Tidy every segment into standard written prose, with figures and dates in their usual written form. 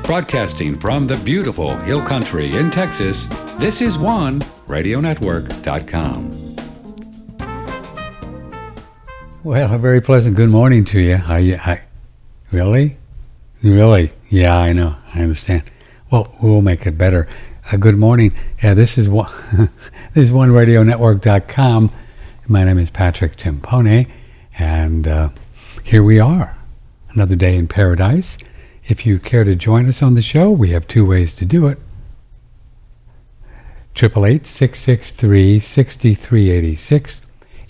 Broadcasting from the beautiful Hill Country in Texas, this is OneRadioNetwork.com. Well, a very pleasant good morning to you. Really? Yeah, I know. I understand. Well, we'll make it better. Good morning. Yeah, this is this is OneRadioNetwork.com. My name is Patrick Timpone, and here we are, another day in paradise. If you care to join us on the show, we have two ways to do it. 888-663-6386.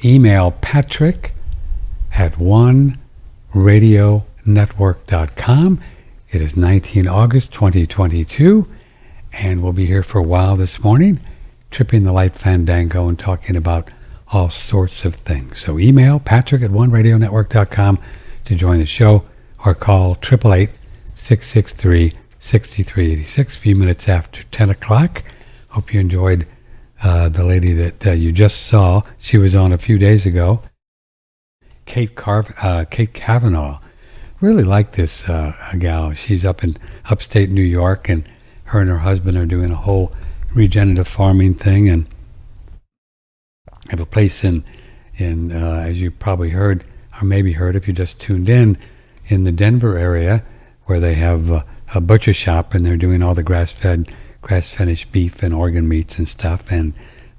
Email Patrick at OneRadioNetwork.com. It is 19 August 2022, and we'll be here for a while this morning, tripping the light fandango and talking about all sorts of things. So email Patrick at OneRadioNetwork.com to join the show, or call 888-663-6386, a few minutes after 10 o'clock. Hope you enjoyed the lady that you just saw. She was on a few days ago, Kate Kavanaugh. Really like this gal. She's up in upstate New York, and her husband are doing a whole regenerative farming thing, and have a place in as you probably heard, or maybe heard if you just tuned in the Denver area, where they have a butcher shop, and they're doing all the grass-finished beef and organ meats and stuff, and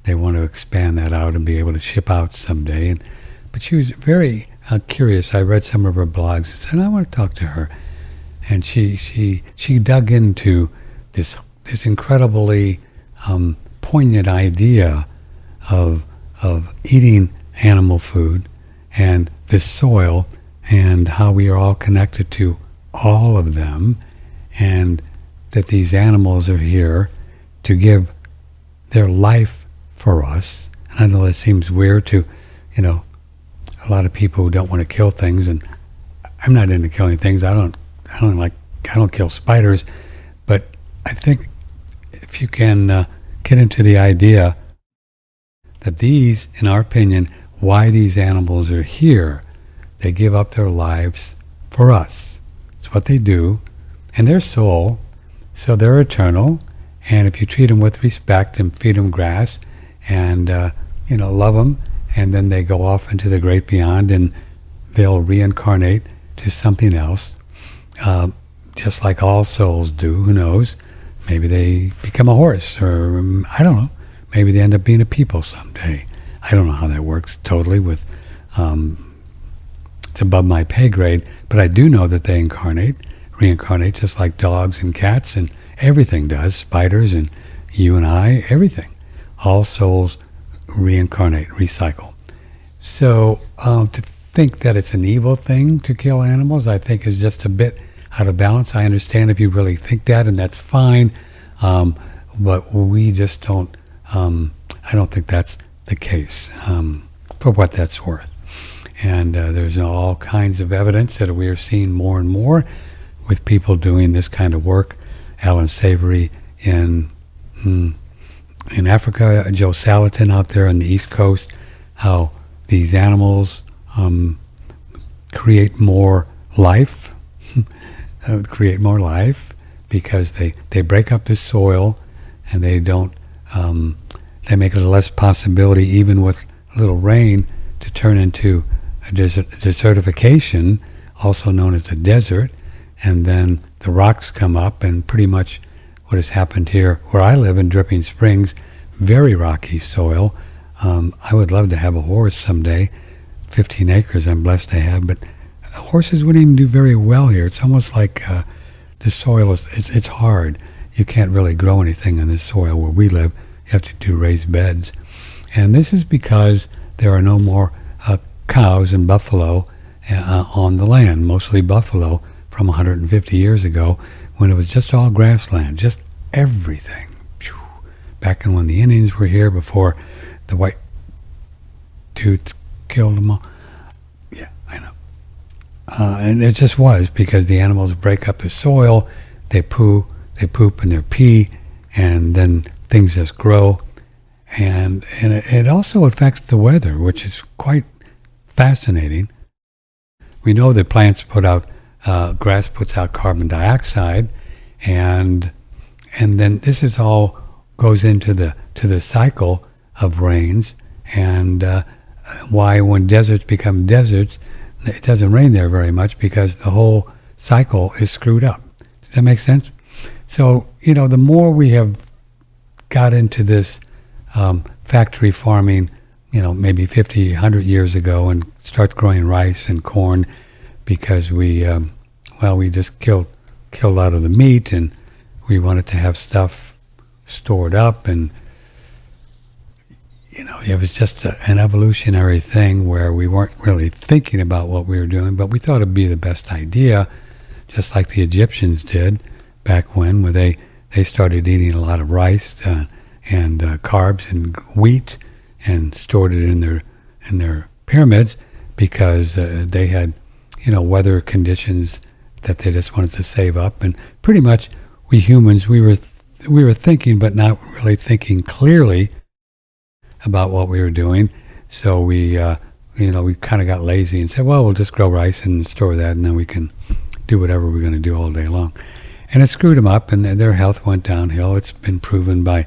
they want to expand that out and be able to ship out someday. But she was very curious. I read some of her blogs and said, I want to talk to her. And she dug into this incredibly poignant idea of eating animal food and this soil, and how we are all connected to all of them, and that these animals are here to give their life for us. And I know that seems weird to, a lot of people who don't want to kill things, and I'm not into killing things. I don't kill spiders, but I think if you can get into the idea that these, in our opinion, why these animals are here, they give up their lives for us. It's what they do, and their soul, so they're eternal. And if you treat them with respect and feed them grass and love them, and then they go off into the great beyond, and they'll reincarnate to something else, just like all souls do. Who knows? Maybe they become a horse, or I don't know. Maybe they end up being a people someday. I don't know how that works totally with, it's above my pay grade, but I do know that they reincarnate just like dogs and cats, and everything does, spiders and you and I, everything. All souls reincarnate, recycle. So to think that it's an evil thing to kill animals, I think is just a bit out of balance. I understand if you really think that, and that's fine, but we just don't, I don't think that's the case, for what that's worth. And there's all kinds of evidence that we are seeing more and more with people doing this kind of work. Alan Savory in Africa, Joe Salatin out there on the East Coast, how these animals create more life, because they break up the soil, and they don't, they make it a less possibility, even with a little rain, to turn into a desertification, also known as a desert. And then the rocks come up, and pretty much what has happened here where I live in Dripping Springs, very rocky soil. I would love to have a horse someday. 15 acres I'm blessed to have, but horses wouldn't even do very well here. It's almost like the soil it's hard. You can't really grow anything in this soil where we live. You have to do raised beds. And this is because there are no more cows and buffalo on the land, mostly buffalo from 150 years ago, when it was just all grassland, just everything. Back when the Indians were here, before the white dudes killed them all. Yeah, I know. And it just was, because the animals break up the soil, they poop and they pee, and then things just grow. And it also affects the weather, which is quite fascinating. We know that plants put out, grass puts out carbon dioxide, and then this is all goes into the cycle of rains, and why when deserts become deserts, it doesn't rain there very much because the whole cycle is screwed up. Does that make sense? So, the more we have got into this factory farming, maybe 50, 100 years ago, and start growing rice and corn because we just killed out of the meat, and we wanted to have stuff stored up, and it was just an evolutionary thing where we weren't really thinking about what we were doing, but we thought it'd be the best idea, just like the Egyptians did back when, where they started eating a lot of rice and carbs and wheat, and stored it in their pyramids because they had weather conditions that they just wanted to save up. And pretty much we humans, we were thinking, but not really thinking clearly about what we were doing. So we kind of got lazy and said, well, we'll just grow rice and store that, and then we can do whatever we're going to do all day long. And it screwed them up, and their health went downhill. It's been proven by,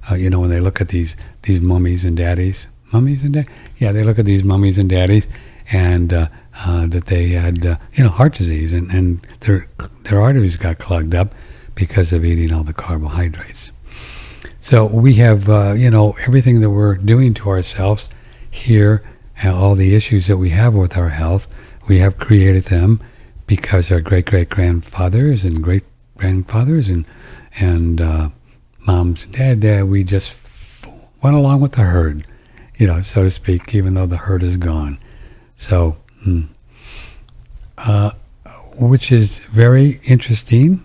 when they look at these mummies and daddies. Yeah, they look at these mummies and daddies, and that they had, heart disease, and their arteries got clogged up because of eating all the carbohydrates. So we have, everything that we're doing to ourselves here, all the issues that we have with our health, we have created them because our great-great-grandfathers and great-grandfathers and moms and dad, we just went along with the herd, so to speak, even though the herd is gone. So, which is very interesting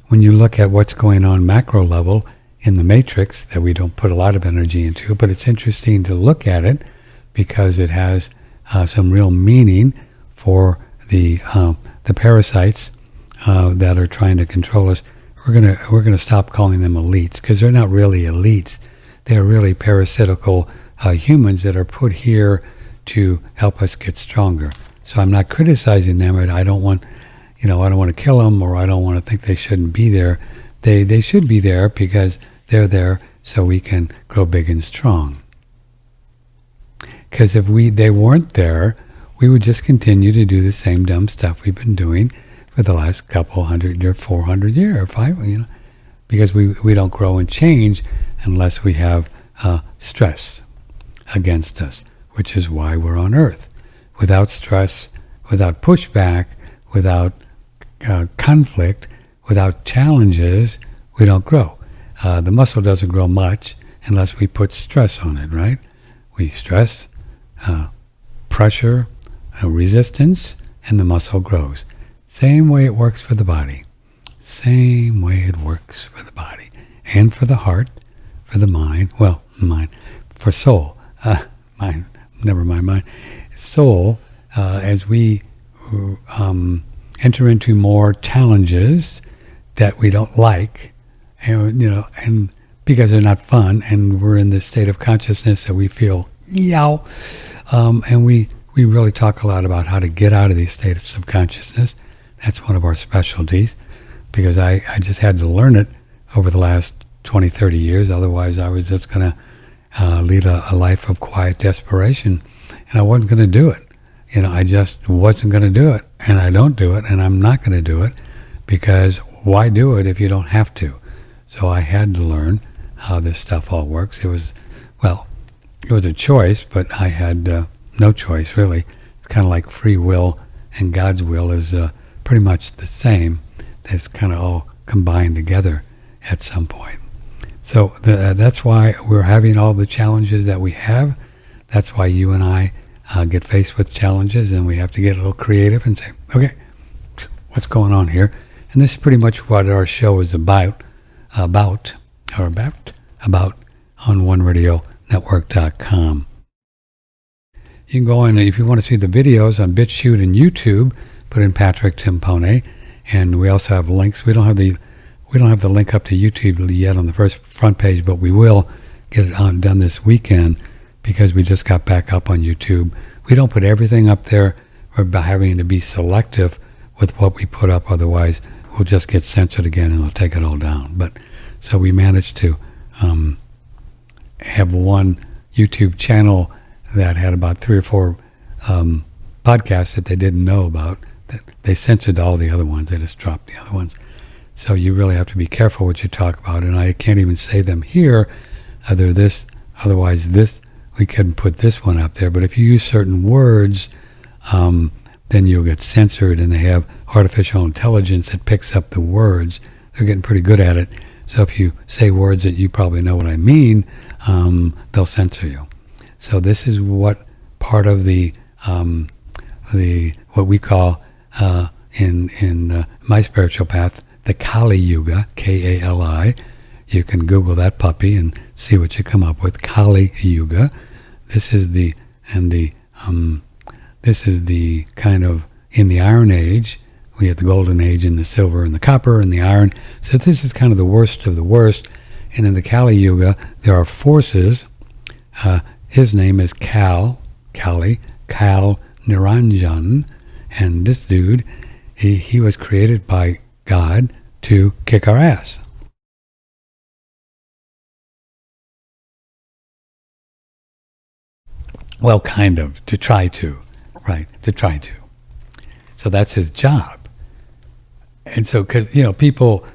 when you look at what's going on macro level in the matrix that we don't put a lot of energy into, but it's interesting to look at it because it has some real meaning for the parasites that are trying to control us. We're gonna stop calling them elites because they're not really elites. They're really parasitical humans that are put here to help us get stronger. So I'm not criticizing them, and I don't want to kill them, or I don't want to think they shouldn't be there. They should be there because they're there so we can grow big and strong. Because if they weren't there, we would just continue to do the same dumb stuff we've been doing for the last couple 100 or 400 years or 5, because we don't grow and change unless we have stress against us, which is why we're on Earth. Without stress, without pushback, without conflict, without challenges, we don't grow. The muscle doesn't grow much unless we put stress on it, right? We stress, pressure, resistance, and the muscle grows. Same way it works for the body. Same way it works for the body. And for the heart, for the mind, for soul. Mind, never mind mind. Soul, as we enter into more challenges that we don't like, and because they're not fun, and we're in this state of consciousness that we feel and we really talk a lot about how to get out of these states of consciousness. That's one of our specialties, because I just had to learn it over the last 20, 30 years. Otherwise, I was just going to lead a life of quiet desperation, and I wasn't going to do it. I just wasn't going to do it, and I don't do it, and I'm not going to do it, because why do it if you don't have to? So I had to learn how this stuff all works. It was a choice, but I had no choice, really. It's kind of like free will and God's will is pretty much the same. It's kind of all combined together at some point. So that's why we're having all the challenges that we have. That's why you and I get faced with challenges, and we have to get a little creative and say, okay, what's going on here? And this is pretty much what our show is about on OneRadioNetwork.com. You can go in, if you want to see the videos on BitChute and YouTube, put in Patrick Timpone, and we also have links. We don't have the link up to YouTube yet on the front page, but we will get it done this weekend because we just got back up on YouTube. We don't put everything up there. We're having to be selective with what we put up, otherwise will just get censored again and they'll take it all down. But so we managed to have one YouTube channel that had about 3 or 4 podcasts that they didn't know about. That they censored all the other ones. They just dropped the other ones. So you really have to be careful what you talk about. And I can't even say them here. Otherwise this, we couldn't put this one up there. But if you use certain words, then you'll get censored. And they have artificial intelligence that picks up the words. They're getting pretty good at it. So if you say words that you probably know what I mean, they'll censor you. So this is what part of the what we call in my spiritual path the Kali Yuga, Kali. You can Google that puppy and see what you come up with. Kali Yuga. This is the kind of in the Iron Age. We had the Golden Age and the Silver and the Copper and the Iron. So this is kind of the worst of the worst. And in the Kali Yuga, there are forces. His name is Kal Niranjan. And this dude, he was created by God to kick our ass. Well, kind of, to try to. So that's his job. And so, because, people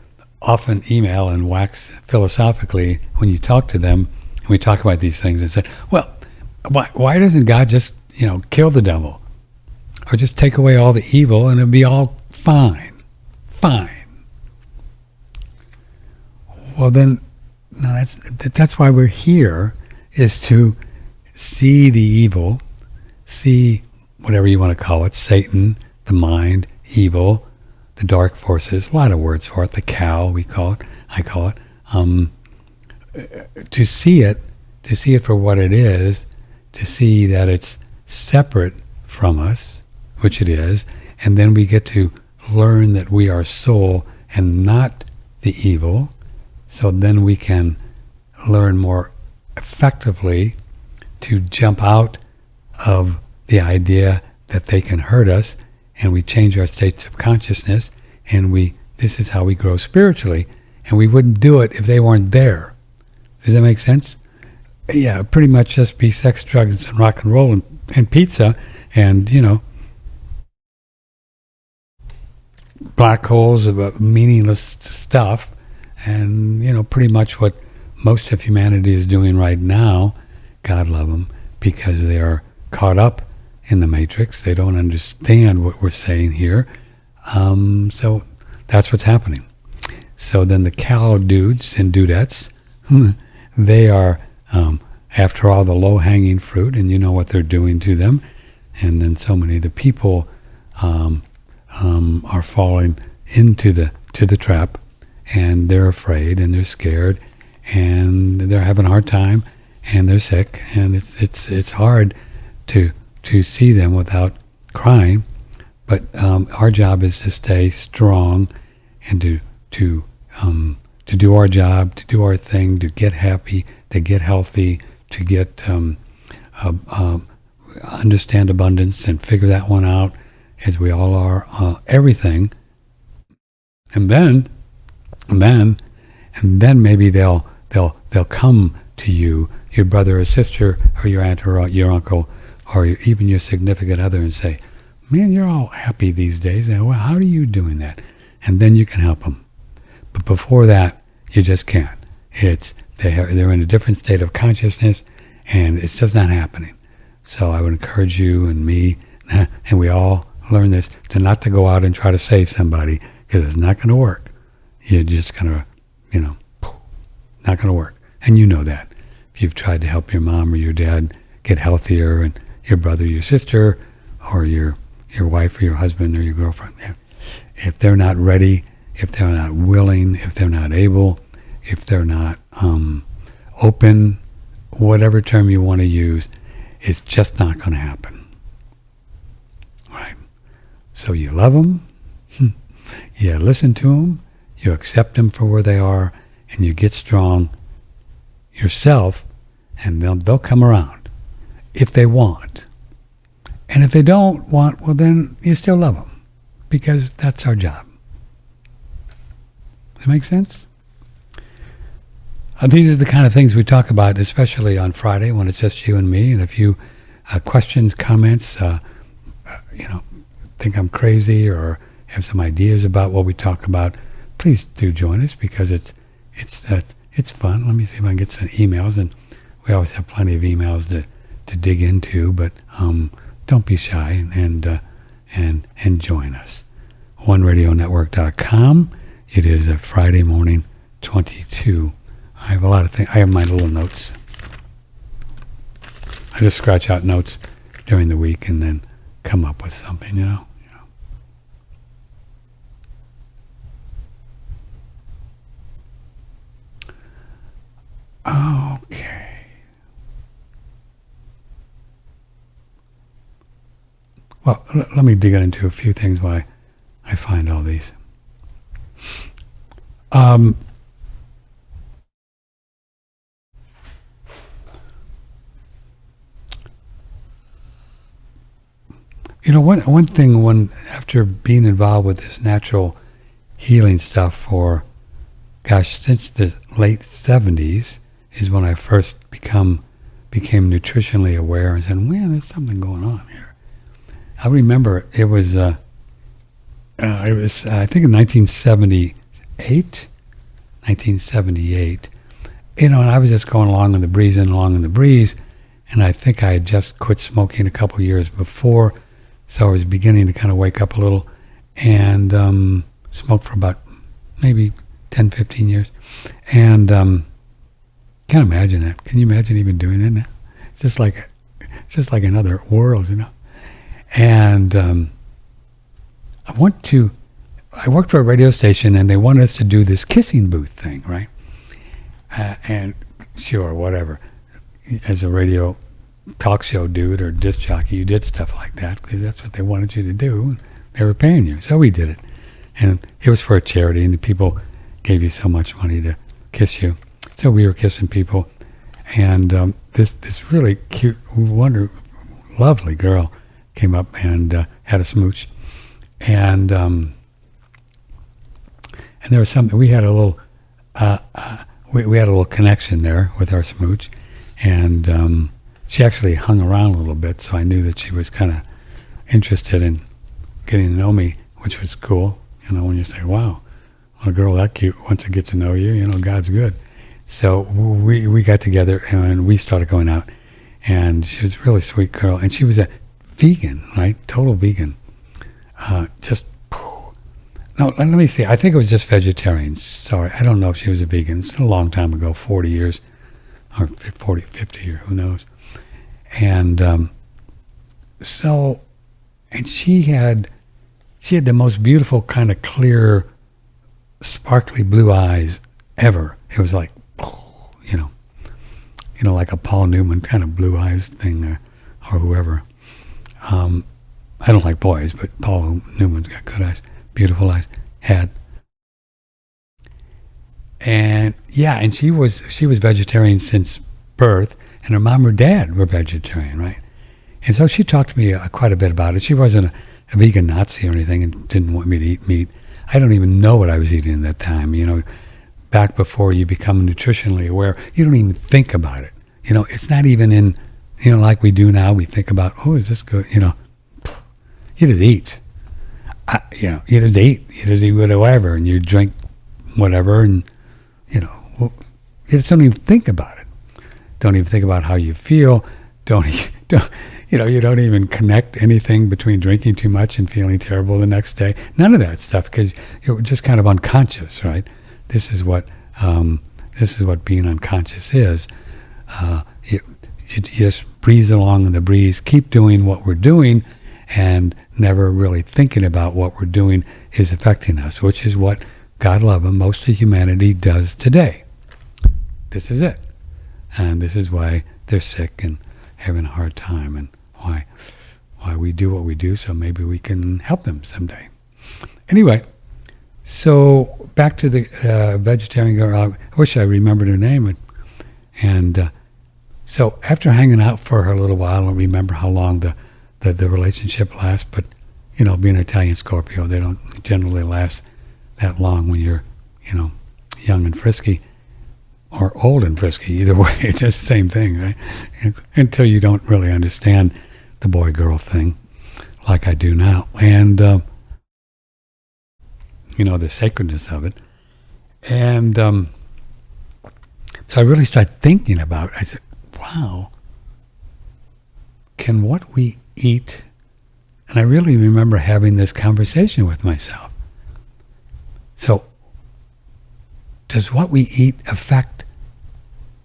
often email and wax philosophically when you talk to them, and we talk about these things and say, well, why doesn't God just, kill the devil? Or just take away all the evil and it'll be all fine. Well, then, no, that's why we're here, is to see the evil, see whatever you want to call it, Satan, the mind, evil, the dark forces, a lot of words for it, the cow, we call it, I call it, to see it for what it is, to see that it's separate from us, which it is, and then we get to learn that we are soul and not the evil, so then we can learn more effectively to jump out of the idea that they can hurt us, and we change our states of consciousness, and this is how we grow spiritually, and we wouldn't do it if they weren't there. Does that make sense? Yeah, pretty much just be sex, drugs, and rock and roll and pizza, and, black holes of meaningless stuff, and, pretty much what most of humanity is doing right now. God love them, because they are caught up in the matrix. They don't understand what we're saying here. So that's what's happening. So then the cow dudes and dudettes, they are, after all, the low-hanging fruit, and you know what they're doing to them. And then so many of the people are falling into the trap, and they're afraid, and they're scared, and they're having a hard time, and they're sick, and it's hard to see them without crying. But our job is to stay strong and to do our job, to do our thing, to get happy, to get healthy, to get understand abundance and figure that one out, as we all are, everything. And then maybe they'll come to you, your brother or sister, or your aunt or your uncle, or even your significant other, and say, "Man, you're all happy these days. Well, how are you doing that?" And then you can help them. But before that, you just can't. They're in a different state of consciousness, and it's just not happening. So I would encourage you and me, and we all learn this, not to go out and try to save somebody, because it's not going to work. You're just going to, not going to work. And you know that. If you've tried to help your mom or your dad get healthier, and your brother, your sister, or your wife or your husband or your girlfriend, if they're not ready, if they're not willing, if they're not able, if they're not open, whatever term you want to use, it's just not going to happen. Right? So you love them, you listen to them, you accept them for where they are, and you get strong yourself, and they'll come around if they want. And if they don't want, well, then you still love them, because that's our job. Does that make sense? These are the kind of things we talk about, especially on Friday when it's just you and me. And if you questions, comments, think I'm crazy or have some ideas about what we talk about, please do join us because it's fun. Let me see if I can get some emails, and we always have plenty of emails to dig into. But don't be shy and join us. OneRadioNetwork.com. It is a Friday morning, 22. I have a lot of things. I have my little notes. I just scratch out notes during the week and then come up with something, Okay. Well, let me dig into a few things why I find all these. One thing, after being involved with this natural healing stuff for, since the late 70s is when I first became nutritionally aware and said, man, there's something going on here. I remember it was I think in 1978, and I was just going along in the breeze, and I think I had just quit smoking a couple years before. So I was beginning to kind of wake up a little and smoked for about maybe 10, 15 years. And can't imagine that. Can you imagine even doing that now? It's just like another world, And I worked for a radio station and they wanted us to do this kissing booth thing, right? And sure, whatever. As a radio talk show dude or disc jockey, you did stuff like that because that's what they wanted you to do. They were paying you, so we did it, and it was for a charity, and the people gave you so much money to kiss you. So we were kissing people, and this really cute, lovely girl came up and had a smooch, and there was something. We had a little we had a little connection there with our smooch, and she actually hung around a little bit, so I knew that she was kind of interested in getting to know me, which was cool. When you say, wow, when a girl that cute wants to get to know you, God's good. So we got together and we started going out, and she was a really sweet girl, and she was a vegan, right? Total vegan. No, let me see. I think it was just vegetarian. Sorry, I don't know if she was a vegan. It's a long time ago, 40 years, or 40, 50, or who knows. And and she had the most beautiful kind of clear, sparkly blue eyes ever. It was like, like a Paul Newman kind of blue eyes thing, or whoever. I don't like boys, but Paul Newman's got good eyes, beautiful eyes, had. And and she was vegetarian since birth. And her mom or dad were vegetarian, right? And so she talked to me quite a bit about it. She wasn't a vegan Nazi or anything and didn't want me to eat meat. I don't even know what I was eating at that time. Back before you become nutritionally aware, you don't even think about it. It's not even in, like we do now. We think about, oh, is this good? You just eat. You just eat. You just eat whatever, and you drink whatever, and, you just don't even think about it. Don't even think about how you feel. You don't even connect anything between drinking too much and feeling terrible the next day. None of that stuff, because you're just kind of unconscious, right? This is what being unconscious is. You just breeze along in the breeze, keep doing what we're doing, and never really thinking about what we're doing is affecting us, which is what, God love him, most of humanity does today. This is it. And this is why they're sick and having a hard time, and why we do what we do, so maybe we can help them someday. Anyway, so back to the vegetarian girl. I wish I remembered her name. And so after hanging out for a little while, I don't remember how long the relationship lasts, but, being an Italian Scorpio, they don't generally last that long when you're, young and frisky, or old and frisky, either way, it's just the same thing, right? Until you don't really understand the boy-girl thing like I do now. And, the sacredness of it. And so I really started thinking about it. I said, wow, can what we eat, and I really remember having this conversation with myself. So does what we eat affect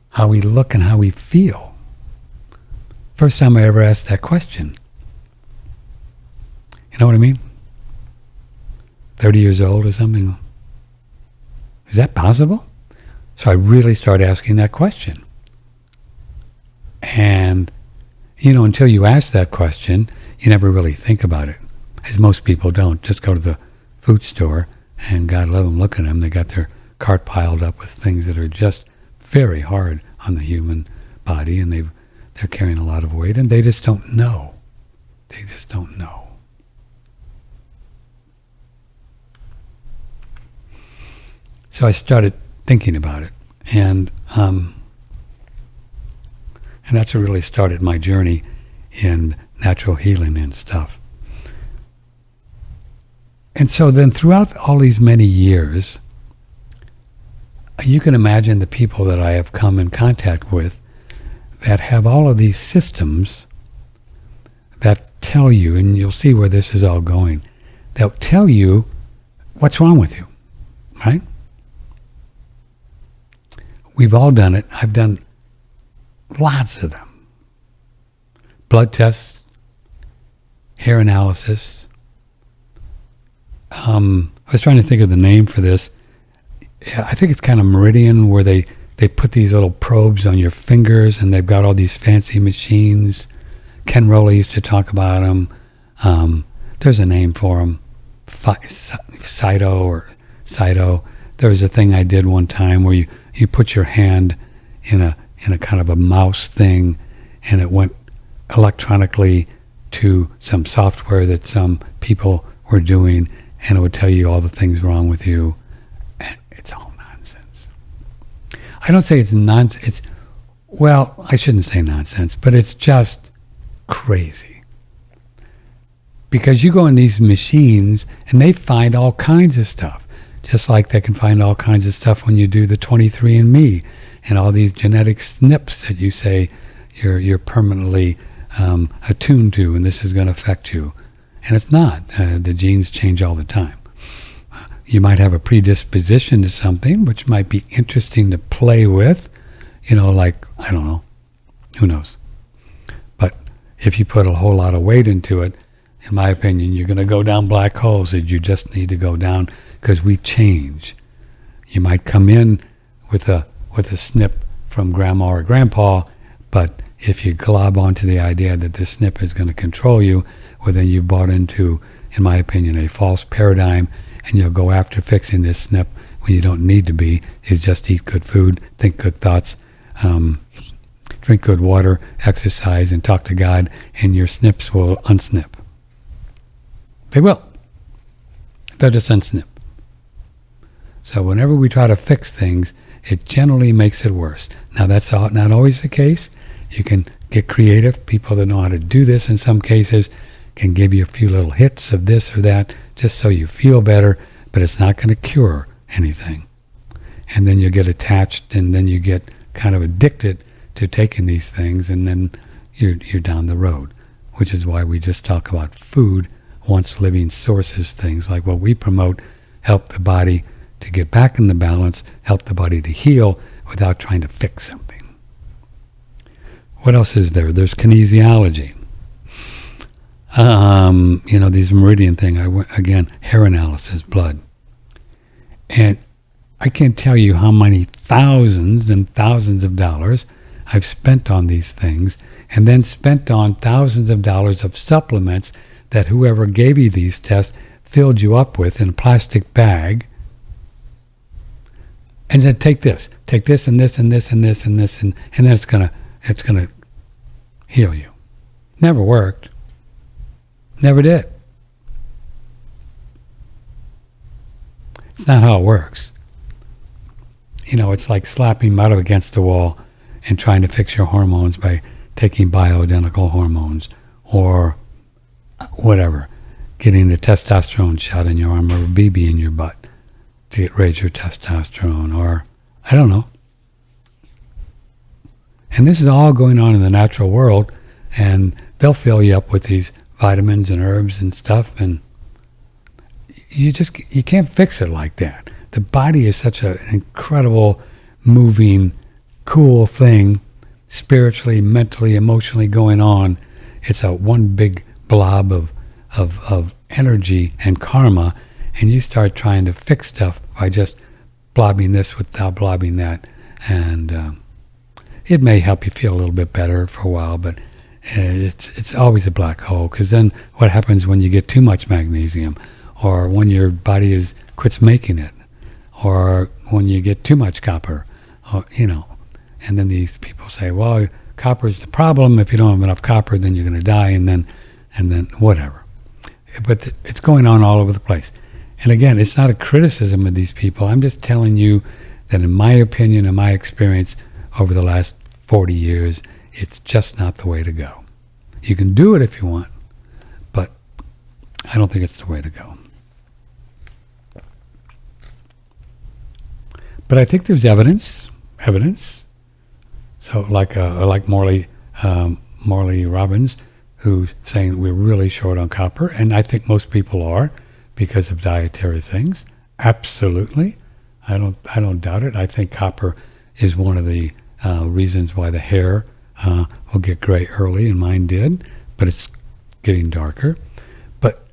how we look and how we feel? First time I ever asked that question. You know what I mean? 30 years old or something. Is that possible? So I really started asking that question. And, until you ask that question, you never really think about it. As most people don't. Just go to the food store and God love them, look at them. They got their cart piled up with things that are just very hard on the human body, and they're carrying a lot of weight, and they just don't know. They just don't know. So I started thinking about it, and that's what really started my journey in natural healing and stuff. And so then throughout all these many years, you can imagine the people that I have come in contact with that have all of these systems that tell you, and you'll see where this is all going, they'll tell you what's wrong with you, right? We've all done it. I've done lots of them. Blood tests, hair analysis. I was trying to think of the name for this. Yeah, I think it's kind of Meridian, where they put these little probes on your fingers, and they've got all these fancy machines. Ken Rowley used to talk about them. There's a name for them. Cyto. There was a thing I did one time where you put your hand in a kind of a mouse thing, and it went electronically to some software that some people were doing, and it would tell you all the things wrong with you. And it's all nonsense. I don't say it's nonsense. I shouldn't say nonsense, but it's just crazy. Because you go in these machines and they find all kinds of stuff. Just like they can find all kinds of stuff when you do the 23andMe and all these genetic SNPs that you say you're permanently attuned to, and this is going to affect you. And it's not. The genes change all the time. You might have a predisposition to something, which might be interesting to play with, like, I don't know, who knows. But if you put a whole lot of weight into it, in my opinion, you're going to go down black holes that you just need to go down, because we change. You might come in with a SNP from grandma or grandpa, but if you glob onto the idea that this SNP is going to control you, well, then you've bought into, in my opinion, a false paradigm, and you'll go after fixing this SNP when you don't need to be, is just eat good food, think good thoughts, drink good water, exercise, and talk to God, and your SNPs will unsnip. They will. They'll just unsnip. So whenever we try to fix things, it generally makes it worse. Now, that's not always the case. You can get creative. People that know how to do this in some cases can give you a few little hits of this or that just so you feel better, but it's not going to cure anything. And then you get attached, and then you get kind of addicted to taking these things, and then you're down the road, which is why we just talk about food, once living sources, things like what we promote help the body to get back in the balance, help the body to heal without trying to fix something. What else is there? There's kinesiology. These Meridian thing, again, hair analysis, blood. And I can't tell you how many thousands and thousands of dollars I've spent on these things, and then spent on thousands of dollars of supplements that whoever gave you these tests filled you up with in a plastic bag, and said, take this and this and this and this and this, and then it's gonna heal you. Never worked. Never did. It's not how it works. it's like slapping metal against the wall and trying to fix your hormones by taking bioidentical hormones or whatever, getting a testosterone shot in your arm or a BB in your butt to raise your testosterone, or I don't know. And this is all going on in the natural world, and they'll fill you up with these vitamins and herbs and stuff, and you can't fix it like that. The body is such an incredible, moving, cool thing, spiritually, mentally, emotionally going on. It's a one big blob of energy and karma, and you start trying to fix stuff by just blobbing this without blobbing that, and it may help you feel a little bit better for a while, but it's always a black hole, because then what happens when you get too much magnesium, or when your body quits making it, or when you get too much copper, or, and then these people say, well, copper is the problem. If you don't have enough copper, then you're going to die, and then whatever. But it's going on all over the place. And again, it's not a criticism of these people. I'm just telling you that in my opinion and my experience over the last 40 years, it's just not the way to go. You can do it if you want, but I don't think it's the way to go. But I think there's evidence. So like Morley Robbins, who's saying we're really short on copper, and I think most people are because of dietary things. Absolutely, I don't doubt it. I think copper is one of the reasons why the hair will get gray early, and mine did, but it's getting darker. But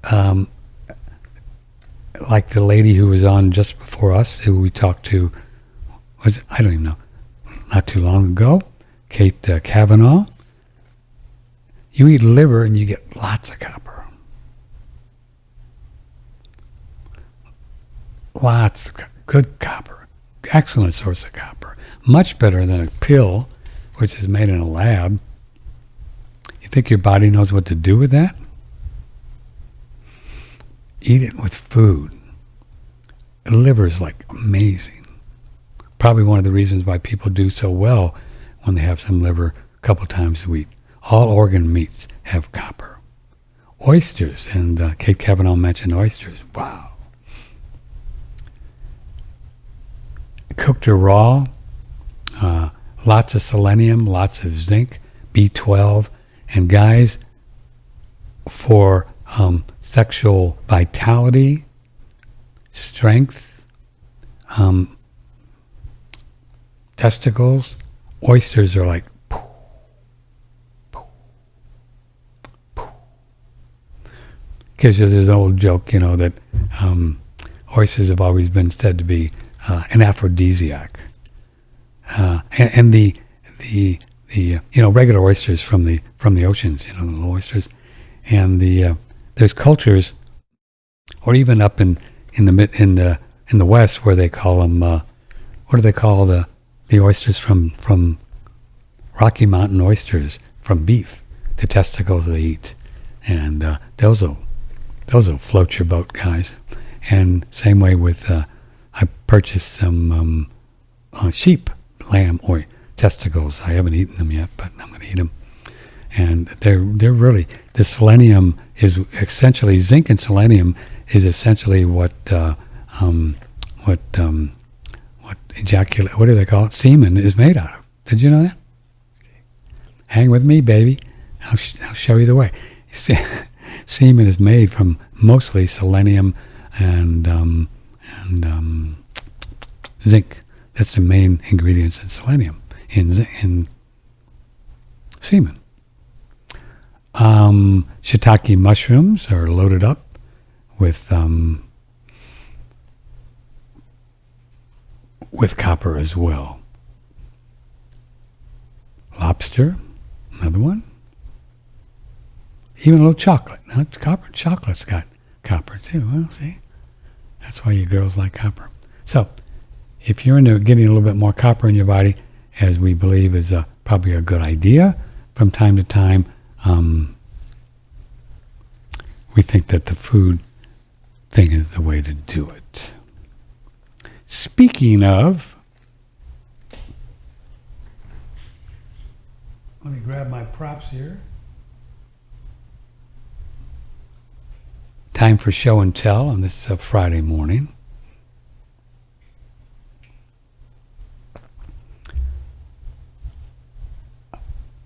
like the lady who was on just before us, who we talked to, I don't even know, not too long ago, Kate Kavanaugh. You eat liver and you get lots of copper. Lots of good copper. Excellent source of copper. Much better than a pill, which is made in a lab. You think your body knows what to do with that? Eat it with food. Liver is like amazing. Probably one of the reasons why people do so well when they have some liver a couple times a week. All organ meats have copper. Oysters, and Kate Kavanaugh mentioned oysters. Wow. Cooked or raw, lots of selenium, lots of zinc, B12, and guys, for sexual vitality, strength, testicles, oysters are like because there's an old joke, that oysters have always been said to be an aphrodisiac, and the regular oysters from the oceans, the little oysters, and there's cultures, or even up in the West, where they call them what do they call the oysters from Rocky Mountain oysters from beef, the testicles they eat, and those will float your boat, guys. And same way with I purchased some sheep, lamb, or testicles. I haven't eaten them yet, but I'm going to eat them. And they're really, the selenium is essentially, zinc and selenium is essentially what ejaculate, what do they call it? Semen is made out of. Did you know that? Hang with me, baby. I'll show you the way. Semen is made from mostly selenium and zinc. That's the main ingredients in selenium in semen. Shiitake mushrooms are loaded up with copper as well. Lobster, another one. Even a little chocolate. Now, chocolate's got copper too. Well, see, that's why you girls like copper. So, if you're into getting a little bit more copper in your body, as we believe is probably a good idea from time to time, we think that the food thing is the way to do it. Speaking of Let me grab my props here. Time for show and tell on this Friday morning.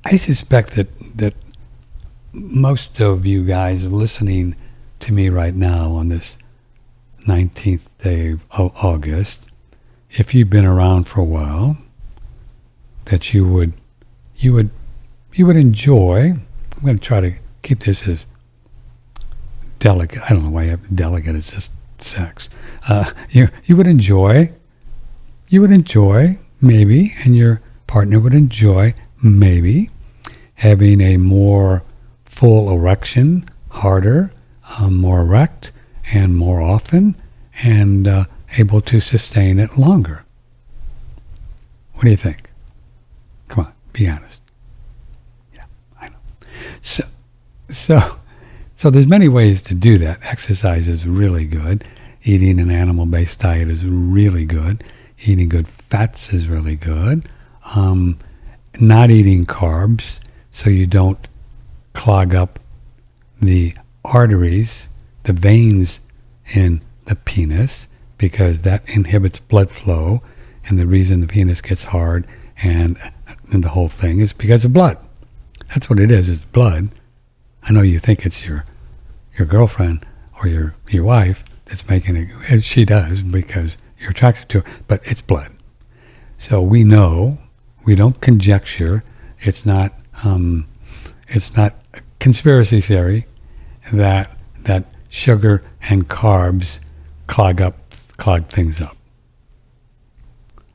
I suspect that most of you guys listening to me right now on this 19th day of August, if you've been around for a while, that you would enjoy. I'm going to try to keep this as delicate. I don't know why you have delicate. It's just sex. You would enjoy maybe, and your partner would enjoy maybe having a more full erection, harder, more erect, and more often, and able to sustain it longer. What do you think? Come on, be honest. Yeah, I know. So there's many ways to do that. Exercise is really good. Eating an animal-based diet is really good. Eating good fats is really good. Not eating carbs so you don't clog up the arteries, the veins in the penis, because that inhibits blood flow, and the reason the penis gets hard and the whole thing is because of blood. That's what it is. It's blood. I know you think it's your girlfriend or your wife that's making it. And she does because you're attracted to her, but it's blood. So we know. We don't conjecture. It's not conspiracy theory that sugar and carbs clog things up.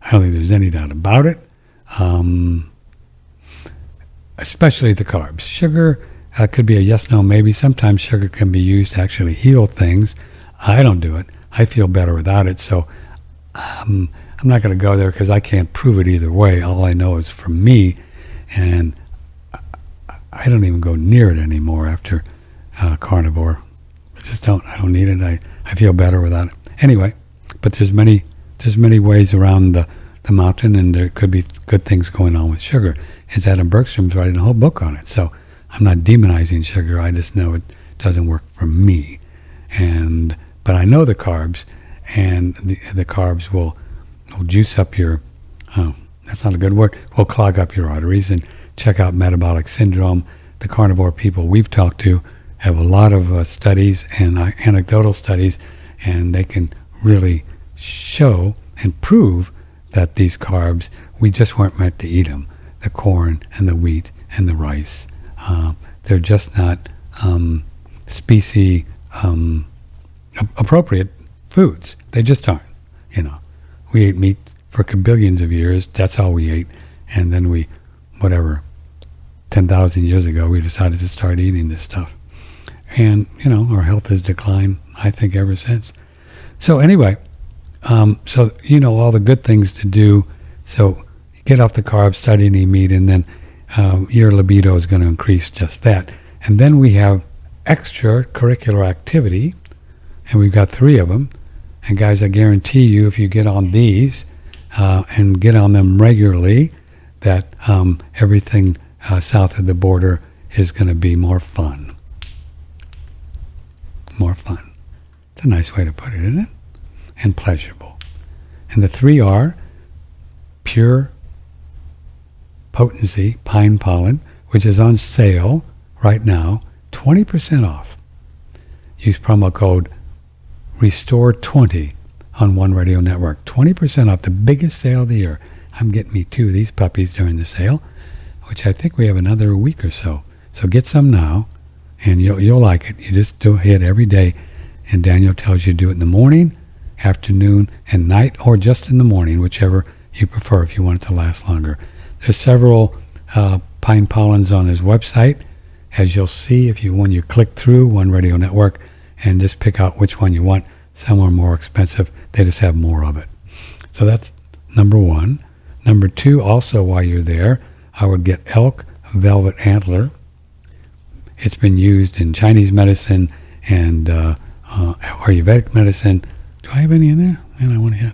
I don't think there's any doubt about it. Especially the carbs. Sugar could be a yes, no, maybe. Sometimes sugar can be used to actually heal things. I don't do it. I feel better without it. So I'm not going to go there because I can't prove it either way. All I know is from me, and I don't even go near it anymore after carnivore. I just don't. I don't need it. I feel better without it. Anyway, but there's many ways around the mountain, and there could be good things going on with sugar. It's Adam Bergstrom's writing a whole book on it. So I'm not demonizing sugar. I just know it doesn't work for me. But I know the carbs, and the carbs will juice up your, that's not a good word, will clog up your arteries. And check out metabolic syndrome. The carnivore people we've talked to have a lot of studies and anecdotal studies, and they can really show and prove that these carbs, we just weren't meant to eat them. The corn and the wheat and the rice. They're just not species appropriate foods. They just aren't. We ate meat for billions of years. That's all we ate. And then 10,000 years ago, we decided to start eating this stuff. And, our health has declined, I think, ever since. So anyway, all the good things to do. So get off the carbs, start eating meat, and then your libido is going to increase just that. And then we have extracurricular activity, and we've got 3 of them. And guys, I guarantee you, if you get on these and get on them regularly, that everything south of the border is going to be more fun. More fun. It's a nice way to put it, isn't it? And pleasurable. And the 3 are pure potency pine pollen, which is on sale right now, 20% off. Use promo code RESTORE20 on One Radio Network. 20% off, the biggest sale of the year. I'm getting me 2 of these puppies during the sale, which I think we have another week or so. So get some now, and you'll like it. You just do it every day, and Daniel tells you to do it in the morning, afternoon, and night, or just in the morning, whichever you prefer if you want it to last longer. There's several pine pollens on his website, as you'll see when you click through One Radio Network and just pick out which one you want. Some are more expensive. They just have more of it. So that's number 1. Number 2, also while you're there, I would get elk velvet antler. It's been used in Chinese medicine and Ayurvedic medicine. Do I have any in there? Man, I want to hit.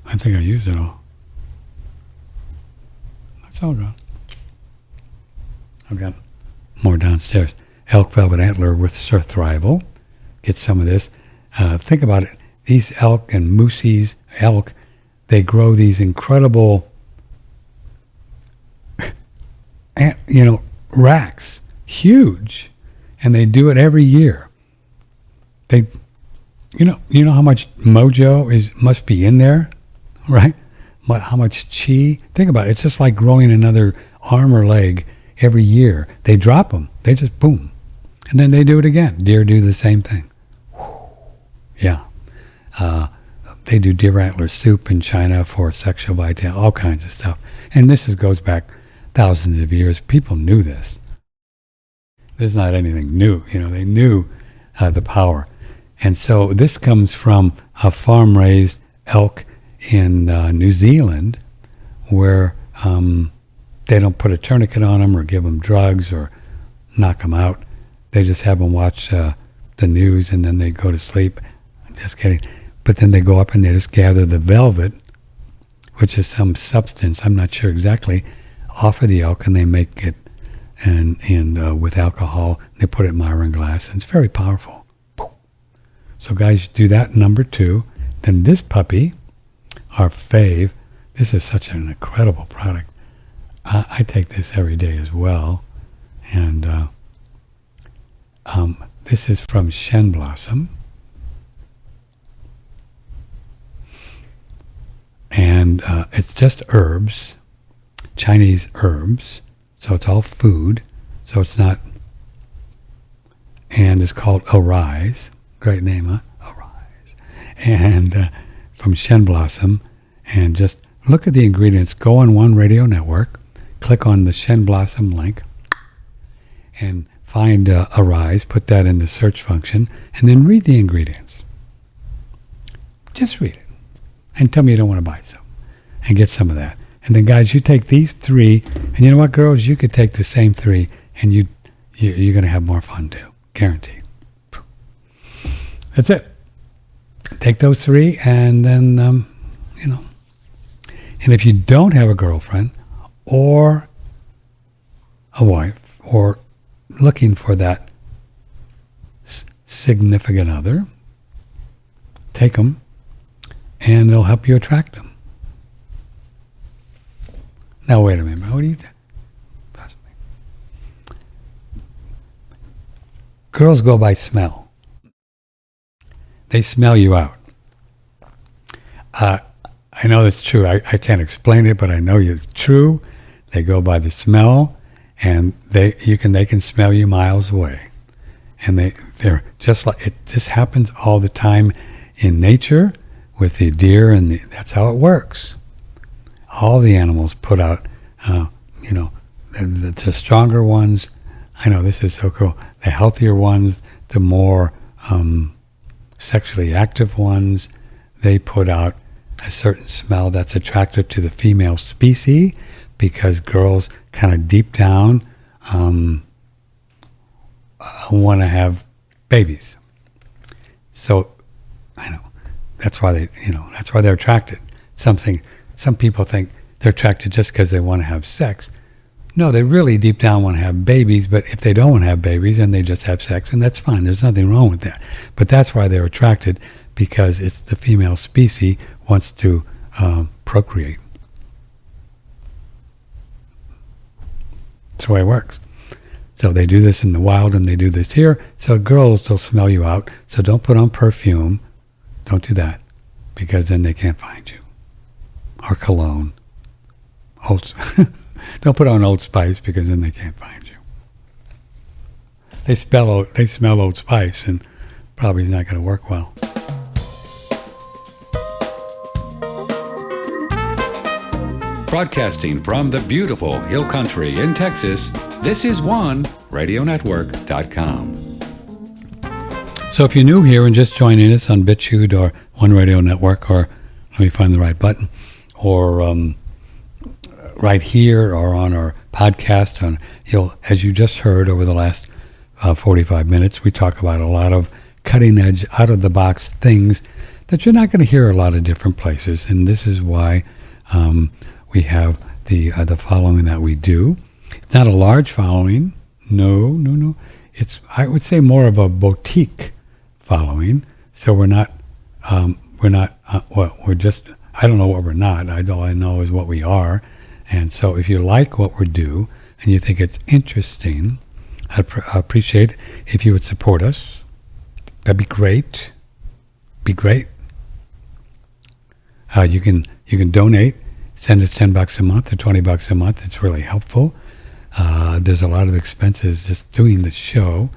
I think I used it all. That's all gone. I've got more downstairs. Elk velvet antler with surthrival. Get some of this. Think about it. These elk and moosies, elk, they grow these incredible, racks, huge, and they do it every year. They, you know how much mojo must be in there, right? How much chi? Think about it. It's just like growing another arm or leg every year. They drop them. They just boom, and then they do it again. Deer do the same thing. Yeah. They do deer antler soup in China for sexual vitality, all kinds of stuff. And this goes back thousands of years. People knew this. There's not anything new. They knew the power. And so this comes from a farm-raised elk in New Zealand where they don't put a tourniquet on them or give them drugs or knock them out. They just have them watch the news and then they go to sleep. Just kidding. But then they go up and they just gather the velvet, which is some substance, I'm not sure exactly, off of the elk, and they make it and with alcohol. They put it in Myron glass, and it's very powerful. So guys, do that, number 2. Then this puppy, our fave, this is such an incredible product. I take this every day as well. And this is from Shen Blossom. And it's just herbs, Chinese herbs. So it's all food. So it's not, and it's called Arise. Great name, huh? Arise. And from Shen Blossom. And just look at the ingredients. Go on One Radio Network. Click on the Shen Blossom link. And find Arise. Put that in the search function. And then read the ingredients. Just read it. And tell me you don't want to buy some. And get some of that. And then, guys, you take these 3. And you know what, girls? You could take the same 3. And you're going to have more fun, too. Guaranteed. That's it. Take those 3. And then, And if you don't have a girlfriend or a wife or looking for that significant other, take them. And it'll help you attract them. Now, wait a minute. What do you think? Girls go by smell. They smell you out. I know that's true. I can't explain it, but I know it's true. They go by the smell, and they can smell you miles away. And they're just like it. This happens all the time in nature. With the deer, and that's how it works. All the animals put out, the stronger ones. I know this is so cool. The healthier ones, the more sexually active ones, they put out a certain smell that's attractive to the female species because girls kind of deep down want to have babies. So, I know. That's why they're attracted. Some people think they're attracted just because they want to have sex. No, they really deep down want to have babies, but if they don't want to have babies, then they just have sex, and that's fine. There's nothing wrong with that. But that's why they're attracted, because it's the female species wants to procreate. That's the way it works. So they do this in the wild, and they do this here. So girls will smell you out. So don't put on perfume. Don't do that, because then they can't find you. Or cologne. Don't put on Old Spice, because then they can't find you. They smell Old Spice, and probably not going to work well. Broadcasting from the beautiful Hill Country in Texas, this is OneRadioNetwork.com. So if you're new here and just joining us on BitChute or One Radio Network, or let me find the right button, or right here or on our podcast, as you just heard over the last 45 minutes, we talk about a lot of cutting edge, out of the box things that you're not going to hear a lot of different places. And this is why we have the following that we do. It's not a large following. No. It's, I would say, more of a boutique following. So we're not, we're just, I don't know what we're not. All I know is what we are. And so if you like what we do and you think it's interesting, I'd appreciate if you would support us. That'd be great. You can donate. Send us $10 a month or $20 a month. It's really helpful. There's a lot of expenses just doing the show,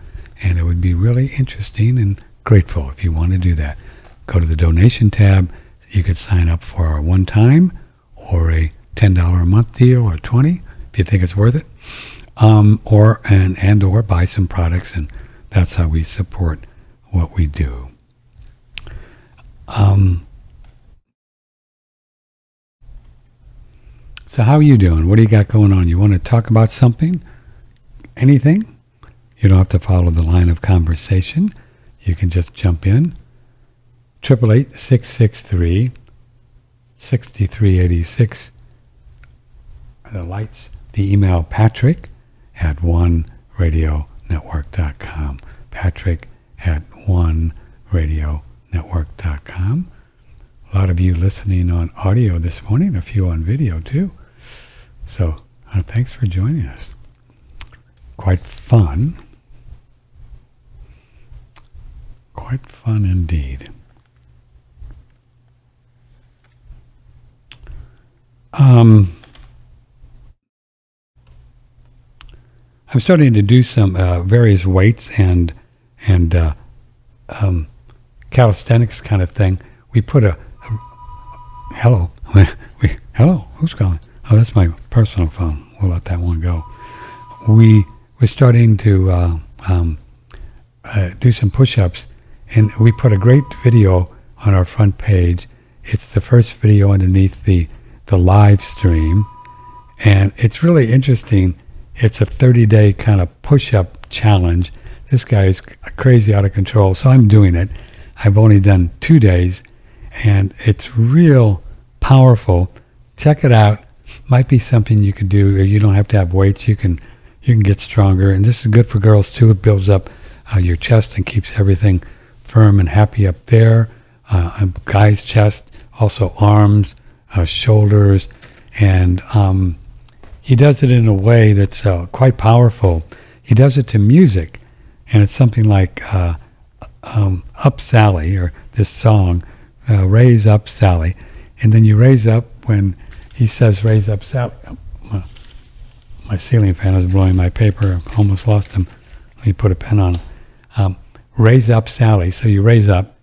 and it would be really interesting and grateful if you want to do that. Go to the donation tab. You could sign up for a one-time or a $10 a month deal or $20 if you think it's worth it, or buy some products, and that's how we support what we do. So how are you doing? What do you got going on? You want to talk about something? Anything? You don't have to follow the line of conversation. You can just jump in. 888-663-6386. The lights. The email patrick@oneradionetwork.com. patrick@oneradionetwork.com. A lot of you listening on audio this morning, a few on video too. So thanks for joining us. Quite fun. Quite fun indeed. I'm starting to do some various weights and calisthenics kind of thing. We put hello. Hello, who's calling? Oh, that's my personal phone. We'll let that one go. We're starting to do some push-ups, and we put a great video on our front page. It's the first video underneath the live stream, and it's really interesting. It's a 30-day kind of push-up challenge. This guy is crazy out of control, so I'm doing it. I've only done 2 days, and it's real powerful. Check it out. Might be something you could do. You don't have to have weights. You can get stronger, and this is good for girls too. It builds up your chest and keeps everything firm and happy up there. A guy's chest, also arms, shoulders, and he does it in a way that's quite powerful. He does it to music, and it's something like Up Sally, or this song, Raise Up Sally. And then you raise up when he says raise up Sally. My ceiling fan is blowing my paper. I almost lost him. Let me put a pen on him. Raise up Sally. So you raise up,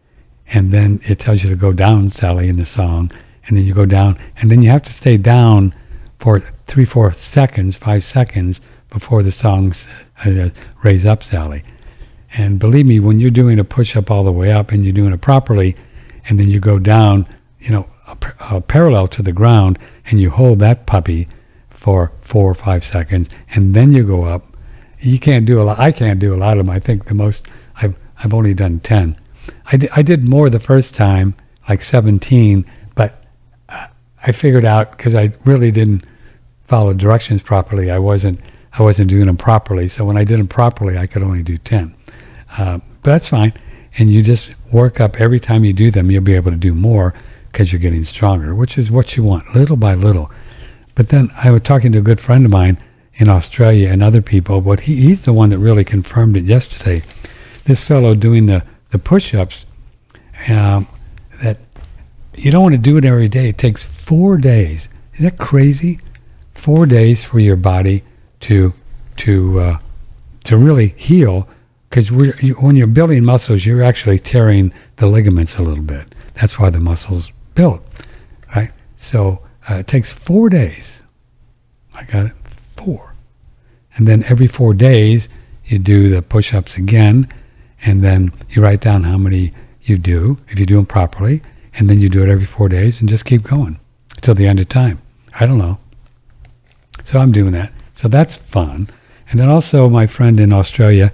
and then it tells you to go down, Sally, in the song. And then you go down, and then you have to stay down for 3-4 seconds, 5 seconds before the song says, raise up, Sally. And believe me, when you're doing a push-up all the way up and you're doing it properly, and then you go down, parallel to the ground, and you hold that puppy for 4 or 5 seconds, and then you go up. You can't do a lot. I can't do a lot of them. I think the most, I've only done 10. I did more the first time, like 17, but I figured out, because I really didn't follow directions properly, I wasn't doing them properly. So when I did them properly, I could only do 10. But that's fine. And you just work up every time you do them. You'll be able to do more because you're getting stronger, which is what you want, little by little. But then I was talking to a good friend of mine in Australia and other people, but he's the one that really confirmed it yesterday. This fellow doing the push-ups, that you don't want to do it every day. It takes 4 days. Is that crazy? 4 days for your body to really heal, because when you're building muscles, you're actually tearing the ligaments a little bit. That's why the muscles build, right? So it takes 4 days. I got it, 4. And then every 4 days, you do the push-ups again, and then you write down how many you do, if you do them properly, and then you do it every 4 days, and just keep going until the end of time. I don't know. So I'm doing that. So that's fun. And then also my friend in Australia,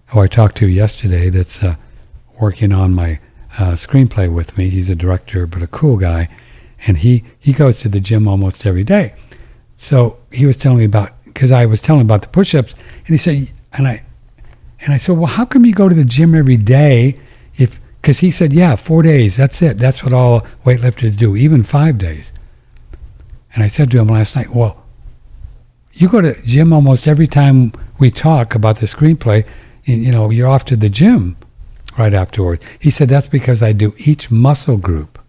who I talked to yesterday, that's working on my screenplay with me. He's a director, but a cool guy. And he goes to the gym almost every day. So he was telling me about because I was telling him about the push-ups, and he said, and I said, well, how come you go to the gym every day? Because he said, yeah, 4 days, that's it. That's what all weightlifters do, even 5 days. And I said to him last night, well, you go to the gym almost every time we talk about the screenplay, you're off to the gym right afterwards. He said, that's because I do each muscle group.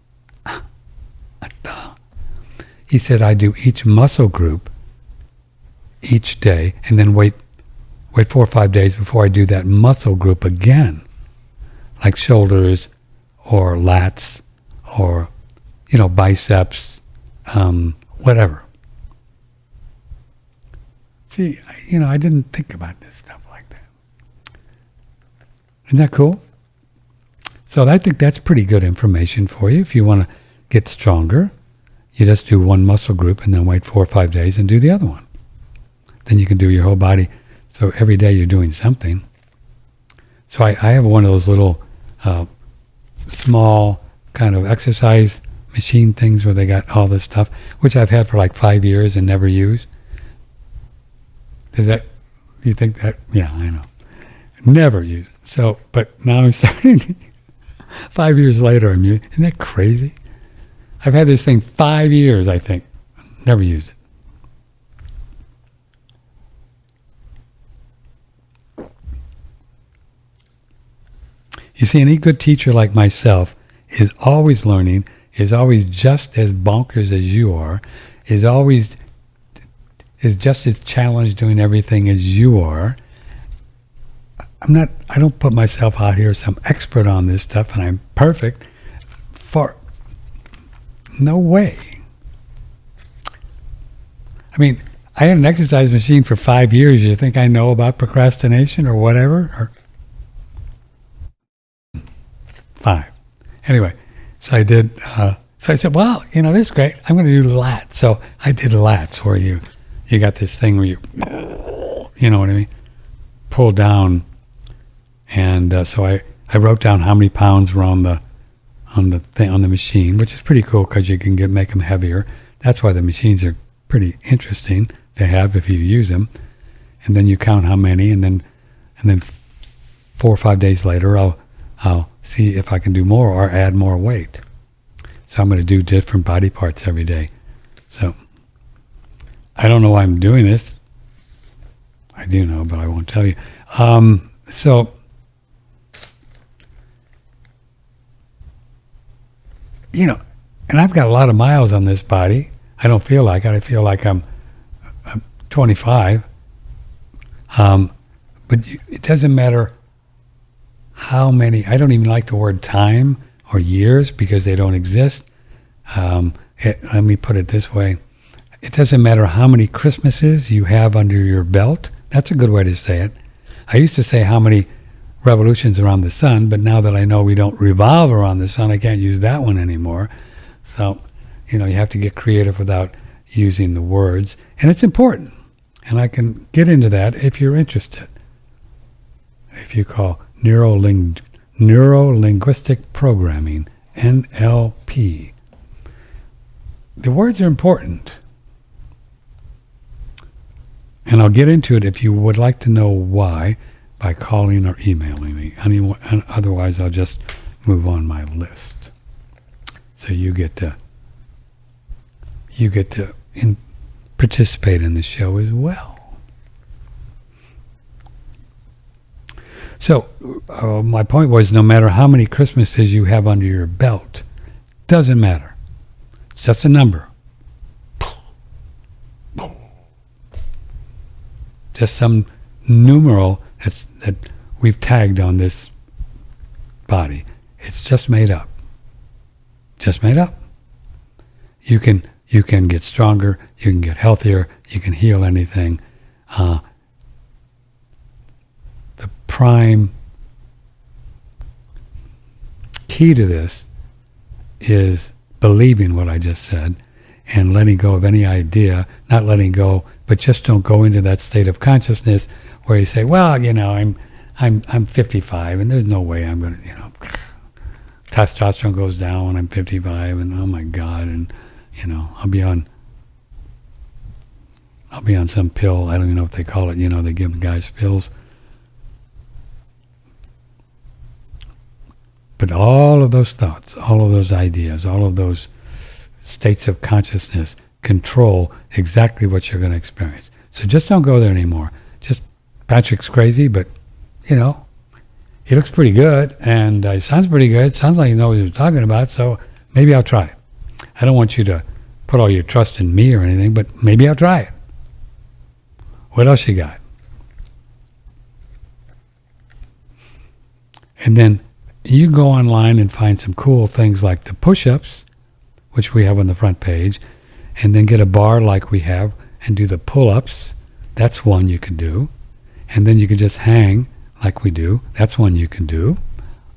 He said, I do each muscle group each day and then wait 4 or 5 days before I do that muscle group again, like shoulders or lats or, biceps, whatever. See, I didn't think about this stuff like that. Isn't that cool? So I think that's pretty good information for you. If you want to get stronger, you just do one muscle group and then wait 4 or 5 days and do the other one. Then you can do your whole body. So every day you're doing something. So I have one of those little small kind of exercise machine things where they got all this stuff, which I've had for like 5 years and never used. Do you think that? Yeah, I know. Never used it. So, but now I'm starting, 5 years later, isn't that crazy? I've had this thing 5 years, I think. Never used it. You see, any good teacher like myself is always learning, is always just as bonkers as you are, is just as challenged doing everything as you are. I don't put myself out here as some expert on this stuff and I'm perfect. No way. I mean, I had an exercise machine for 5 years. You think I know about procrastination or whatever? Or 5. Anyway, so I did, so I said, well, this is great. I'm going to do lats. So I did lats where you got this thing where you know what I mean? Pull down. And so I wrote down how many pounds were on the machine, which is pretty cool because you can make them heavier. That's why the machines are pretty interesting to have if you use them. And then you count how many, and then 4 or 5 days later, I'll see if I can do more or add more weight. So I'm going to do different body parts every day. So I don't know why I'm doing this. I do know, but I won't tell you. And I've got a lot of miles on this body. I don't feel like it. I feel like I'm 25. But it doesn't matter how many. I don't even like the word time or years because they don't exist. Let me put it this way. It doesn't matter how many Christmases you have under your belt. That's a good way to say it. I used to say how many revolutions around the sun, but now that I know we don't revolve around the sun, I can't use that one anymore. So, you have to get creative without using the words. And it's important. And I can get into that if you're interested. If you call neuro-linguistic programming, NLP. The words are important. And I'll get into it if you would like to know why by calling or emailing me. Otherwise, I'll just move on my list. So you get to participate in the show as well. So my point was, no matter how many Christmases you have under your belt, doesn't matter. It's just a number. Just some numeral that we've tagged on this body. It's just made up. Just made up. You can get stronger. You can get healthier. You can heal anything. The prime key to this is believing what I just said and letting go of any idea, not letting go, but just don't go into that state of consciousness where you say, well, I'm 55 and there's no way I'm going to, testosterone goes down when I'm 55 and oh my God, and I'll be on I'll be on some pill. I don't even know what they call it. They give guys pills. But all of those thoughts, all of those ideas, all of those states of consciousness control exactly what you're going to experience. So just don't go there anymore. Just, Patrick's crazy, but, he looks pretty good, and he sounds pretty good. Sounds like he knows what he's talking about, so maybe I'll try it. I don't want you to put all your trust in me or anything, but maybe I'll try it. What else you got? And then you go online and find some cool things like the push-ups, which we have on the front page, and then get a bar like we have and do the pull-ups. That's one you can do. And then you can just hang like we do. That's one you can do.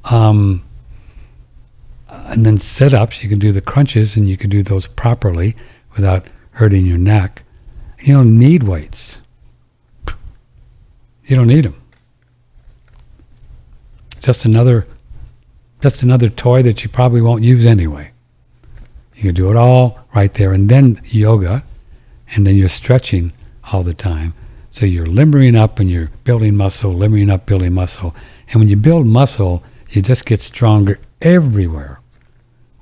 And then sit-ups, you can do the crunches, and you can do those properly without hurting your neck. You don't need weights. You don't need them. Just another toy that you probably won't use anyway. You can do it all right there, and then yoga, and then you're stretching all the time. So you're limbering up and you're building muscle, limbering up, building muscle. And when you build muscle, you just get stronger everywhere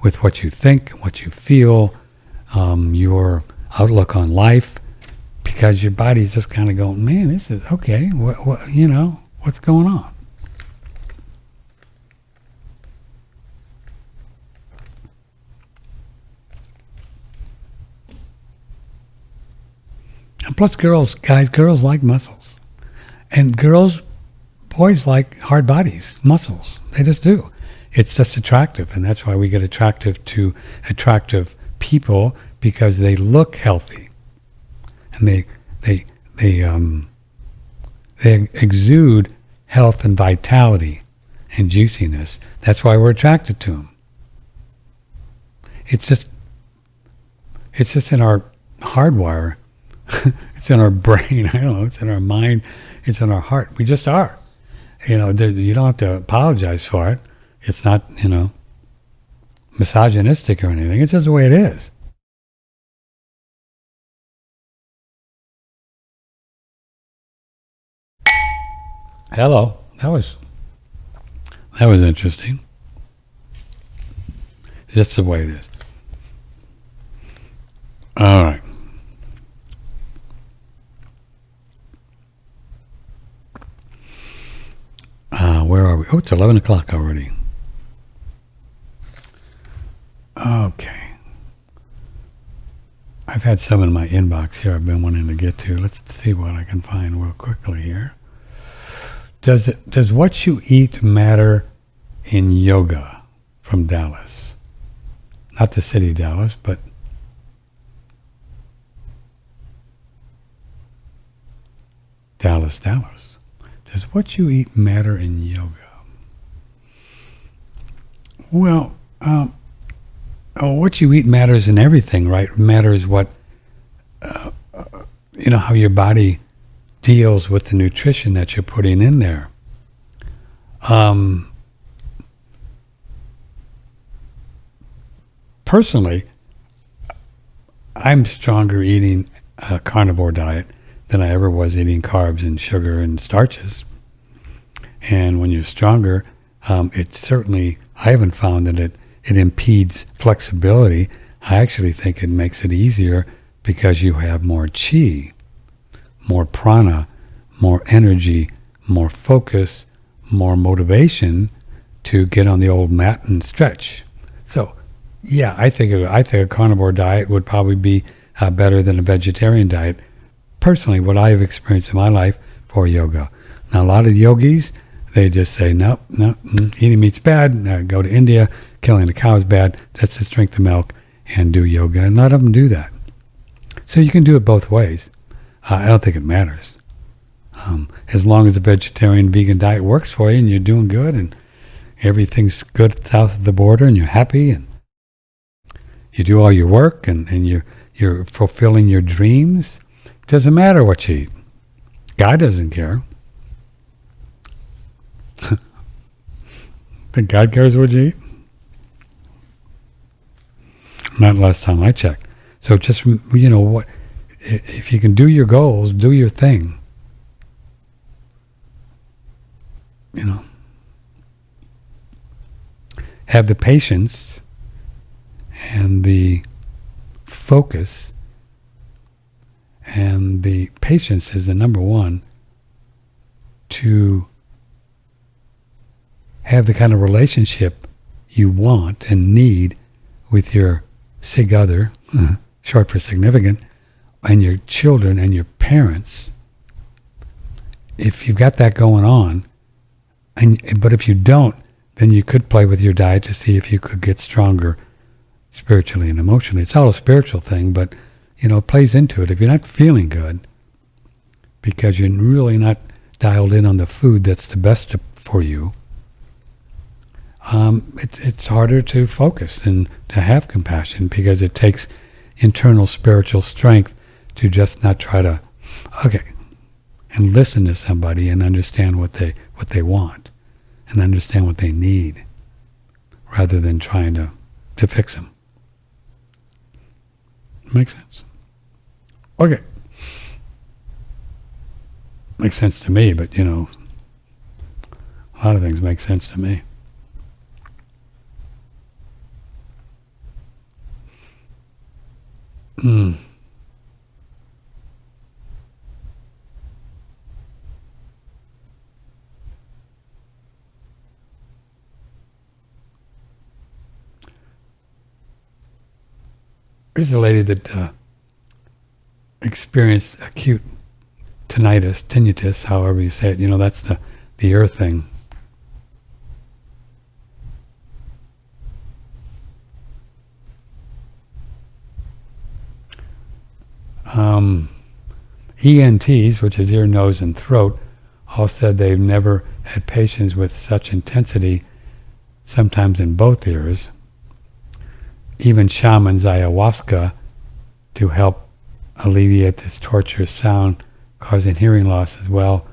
with what you think, what you feel, your outlook on life, because your body's just kind of going, man, this is okay. What's going on? And plus girls like muscles. And boys like hard bodies, muscles. They just do. It's just attractive, and that's why we get attractive to attractive people, because they look healthy. And they exude health and vitality and juiciness. That's why we're attracted to them. It's just in our hardwire. It's in our brain. I don't know. It's in our mind. It's in our heart. We just are. You don't have to apologize for it. It's not, misogynistic or anything. It's just the way it is. Hello. That was interesting. It's just the way it is. All right. Where are we? Oh, it's 11 o'clock already. Okay. I've had some in my inbox here I've been wanting to get to. Let's see what I can find real quickly here. Does what you eat matter in yoga? From Dallas. Not the city of Dallas, but Dallas. Does what you eat matter in yoga? Well, what you eat matters in everything, right? It matters what, how your body deals with the nutrition that you're putting in there. Personally, I'm stronger eating a carnivore diet than I ever was eating carbs and sugar and starches. And when you're stronger, it certainly, I haven't found that it impedes flexibility. I actually think it makes it easier because you have more chi, more prana, more energy, more focus, more motivation to get on the old mat and stretch. So, yeah, I think a carnivore diet would probably be better than a vegetarian diet. Personally, what I have experienced in my life for yoga. Now, a lot of yogis, they just say, no, eating meat's bad. Go to India, killing a cow is bad. Let's just drink the milk and do yoga. And a lot of them do that. So you can do it both ways. I don't think it matters. As long as the vegetarian, vegan diet works for you and you're doing good and everything's good south of the border and you're happy and you do all your work and you're fulfilling your dreams, it doesn't matter what you eat. God doesn't care. Think God cares what you eat? Not last time I checked. So just, what if you can do your goals, do your thing. You know, have the patience and the focus, and the patience is the number one, to have the kind of relationship you want and need with your sig other, short for significant, and your children and your parents. If you've got that going on, but if you don't, then you could play with your diet to see if you could get stronger spiritually and emotionally. It's all a spiritual thing, but it plays into it. If you're not feeling good because you're really not dialed in on the food that's the best for you, it's harder to focus and to have compassion, because it takes internal spiritual strength to just not try to, and listen to somebody and understand what they want and understand what they need, rather than trying to fix them. Makes sense? Okay. Makes sense to me, but a lot of things make sense to me. There's a lady that experienced acute tinnitus, however you say it. That's the ear thing. ENTs, which is ear, nose, and throat, all said they've never had patients with such intensity, sometimes in both ears. Even shamans ayahuasca to help alleviate this torturous sound, causing hearing loss as well.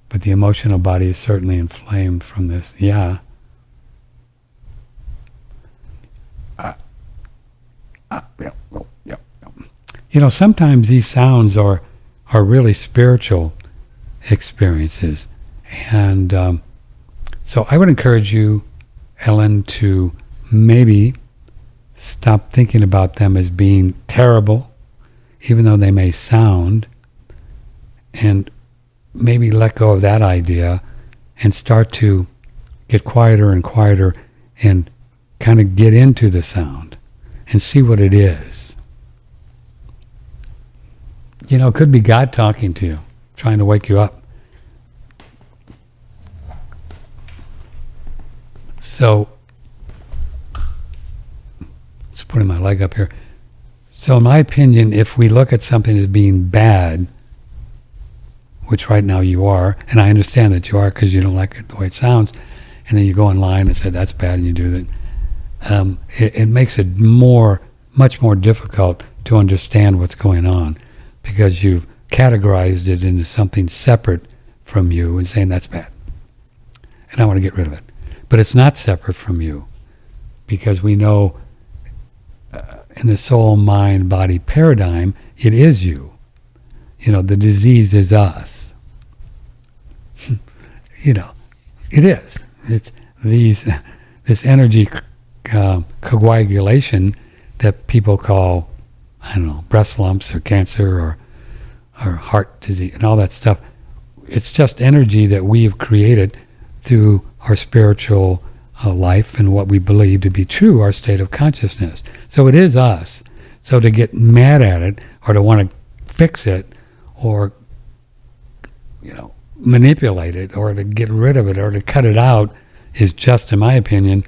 But the emotional body is certainly inflamed from this. Yeah. Sometimes these sounds are really spiritual experiences. And so I would encourage you, Ellen, to maybe stop thinking about them as being terrible, even though they may sound, and maybe let go of that idea and start to get quieter and quieter and kind of get into the sound and see what it is. It could be God talking to you, trying to wake you up. So, just putting my leg up here. So in my opinion, if we look at something as being bad, which right now you are, and I understand that you are because you don't like it the way it sounds, and then you go online and say that's bad and you do that, it makes it much more difficult to understand what's going on, because you've categorized it into something separate from you and saying that's bad, and I want to get rid of it. But it's not separate from you, because we know in the soul, mind, body paradigm, it is you. The disease is us. It is. It's this energy coagulation that people call, breast lumps or cancer or heart disease and all that stuff. It's just energy that we've created through our spiritual life and what we believe to be true, our state of consciousness. So it is us. So to get mad at it or to want to fix it or manipulate it or to get rid of it or to cut it out is just, in my opinion,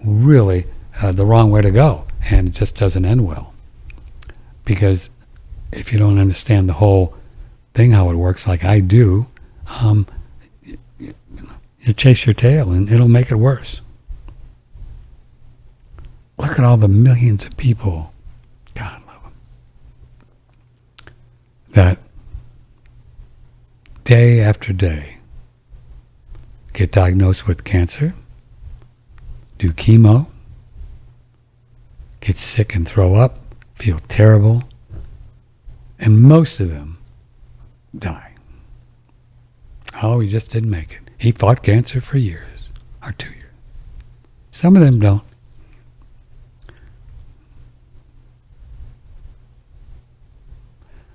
really the wrong way to go, and it just doesn't end well. Because if you don't understand the whole thing, how it works like I do, you chase your tail and it'll make it worse. Look at all the millions of people, God love them, that day after day get diagnosed with cancer, do chemo, get sick and throw up, feel terrible, And most of them die. Oh, he just didn't make it. He fought cancer for years, or 2 years. Some of them don't.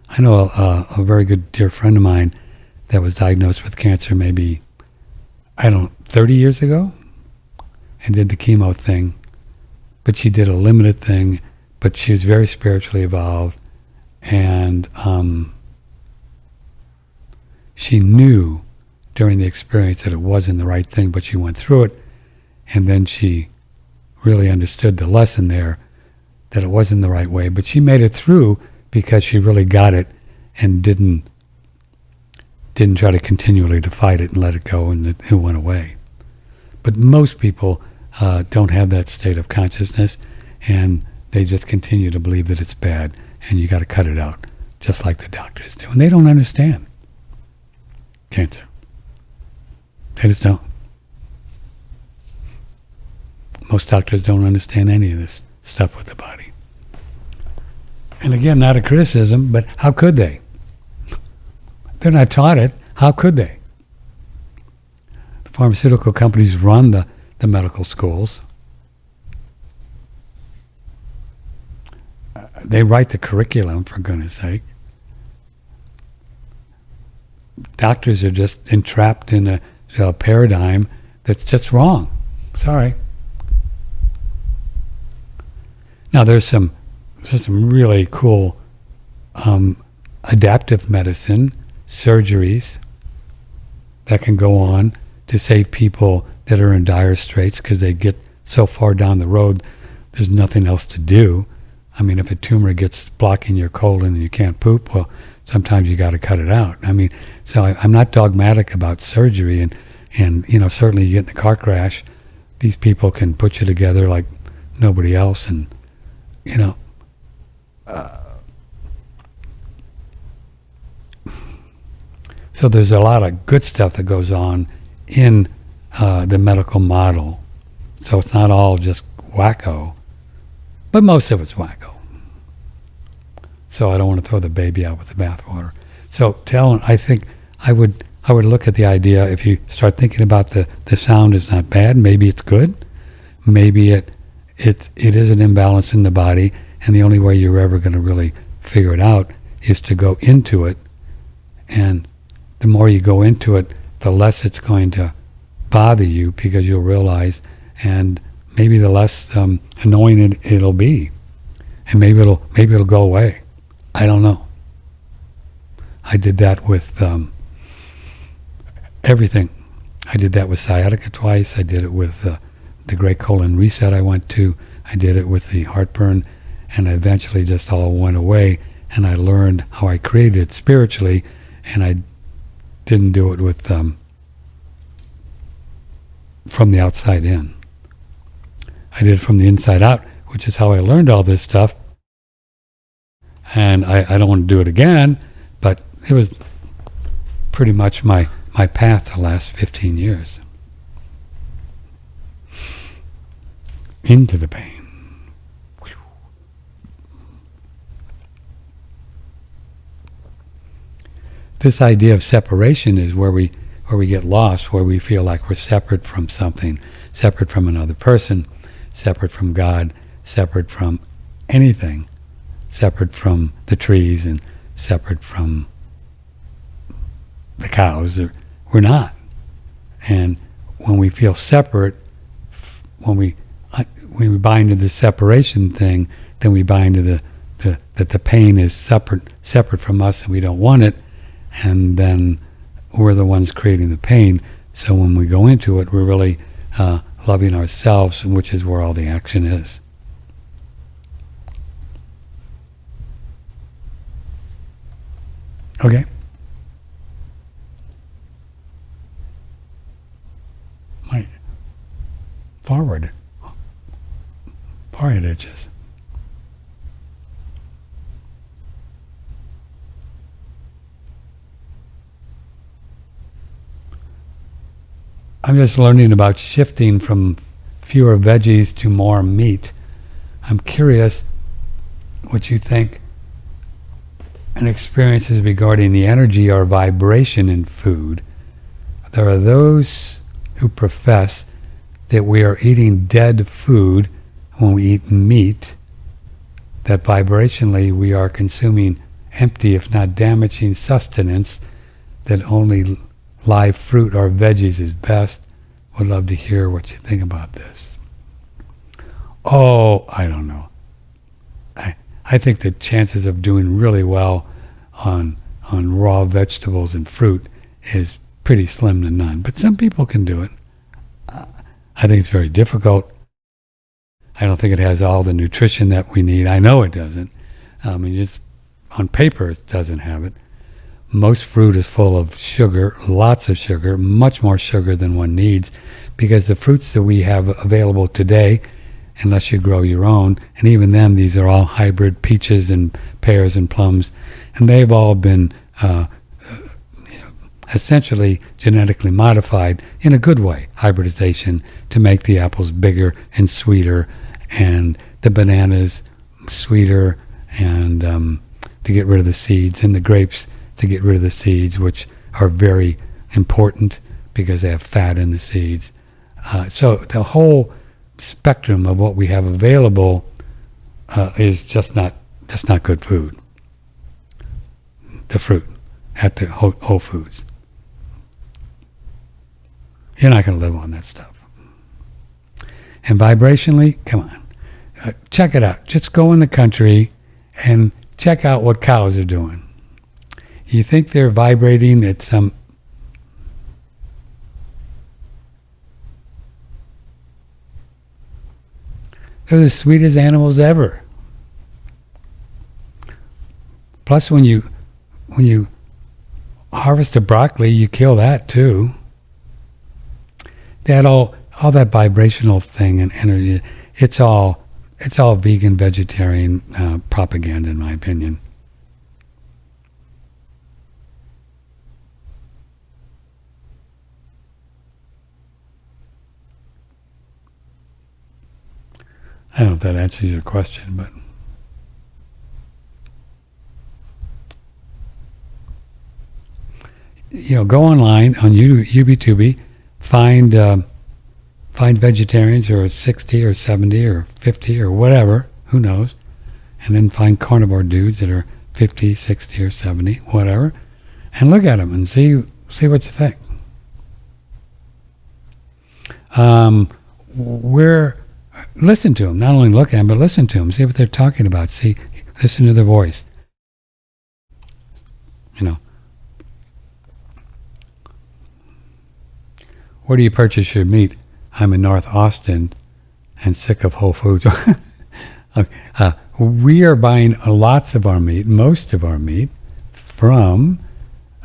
I know a very good dear friend of mine that was diagnosed with cancer maybe, 30 years ago, and did the chemo thing. But she did a limited thing, but she was very spiritually evolved, and she knew during the experience that it wasn't the right thing, but she went through it, and then she really understood the lesson there, that it wasn't the right way, but she made it through because she really got it and didn't try to continually to fight it and let it go, and it went away. But most people don't have that state of consciousness, and they just continue to believe that it's bad, and you got to cut it out, just like the doctors do. And they don't understand cancer. They just don't. Most doctors don't understand any of this stuff with the body. And again, not a criticism, but how could they? They're not taught it. How could they? The pharmaceutical companies run the medical schools. They write the curriculum, for goodness sake. Doctors are just entrapped in a paradigm that's just wrong. Sorry. Now there's some really cool adaptive medicine surgeries that can go on to save people that are in dire straits because they get so far down the road, there's nothing else to do. I mean, if a tumor gets blocking your colon and you can't poop, well, sometimes you got to cut it out. I mean, so I'm not dogmatic about surgery, and certainly you get in a car crash, these people can put you together like nobody else, and so there's a lot of good stuff that goes on in the medical model. So it's not all just wacko, but most of it's wacko. So I don't want to throw the baby out with the bathwater. So I think I would look at the idea, if you start thinking about the sound is not bad, maybe it's good, maybe it is an imbalance in the body, and the only way you're ever going to really figure it out is to go into it, and the more you go into it, the less it's going to bother you, because you'll realize, and maybe the less annoying it'll be, and maybe it'll go away. I don't know. I did that with everything. I did that with sciatica twice. I did it with the Great Colon Reset I went to. I did it with the heartburn, and eventually just all went away, and I learned how I created it spiritually, and I didn't do it with from the outside in. I did it from the inside out, which is how I learned all this stuff. And I don't want to do it again, but it was pretty much my path the last 15 years. Into the pain. This idea of separation is where we get lost, where we feel like we're separate from something, separate from another person, separate from God, separate from anything, separate from the trees, and separate from the cows. We're not. And when we feel separate, when we buy into the separation thing, then we buy into that the pain is separate from us, and we don't want it, and then we're the ones creating the pain. So when we go into it, we're really loving ourselves, which is where all the action is. Okay. My forehead itches. I'm just learning about shifting from fewer veggies to more meat. I'm curious what you think and experiences regarding the energy or vibration in food, there are those who profess that we are eating dead food when we eat meat, that vibrationally we are consuming empty, if not damaging, sustenance, that only live fruit or veggies is best. Would love to hear what you think about this. Oh, I don't know. I think the chances of doing really well on raw vegetables and fruit is pretty slim to none. But some people can do it. I think it's very difficult. I don't think it has all the nutrition that we need. I know it doesn't. It's on paper it doesn't have it. Most fruit is full of sugar, lots of sugar, much more sugar than one needs, because the fruits that we have available today, unless you grow your own, and even then these are all hybrid peaches and pears and plums, and they've all been essentially genetically modified in a good way, hybridization, to make the apples bigger and sweeter, and the bananas sweeter, and to get rid of the seeds, and the grapes to get rid of the seeds, which are very important because they have fat in the seeds. So the whole spectrum of what we have available is just not good food. The fruit at the Whole Foods. You're not going to live on that stuff. And vibrationally, come on. Check it out. Just go in the country and check out what cows are doing. You think they're vibrating at some... They're the sweetest animals ever. Plus, when you harvest a broccoli, you kill that too. That all that vibrational thing and energy, it's all vegan, vegetarian propaganda, in my opinion. I don't know if that answers your question, but go online on UBTubi, find vegetarians who are 60 or 70 or 50 or whatever, who knows, and then find carnivore dudes that are 50, 60 or 70, whatever, and look at them and see what you think. Listen to them, not only look at them, but listen to them, see what they're talking about, listen to their voice. Where do you purchase your meat? I'm in North Austin and sick of Whole Foods. Okay. We are buying lots of our meat, most of our meat, from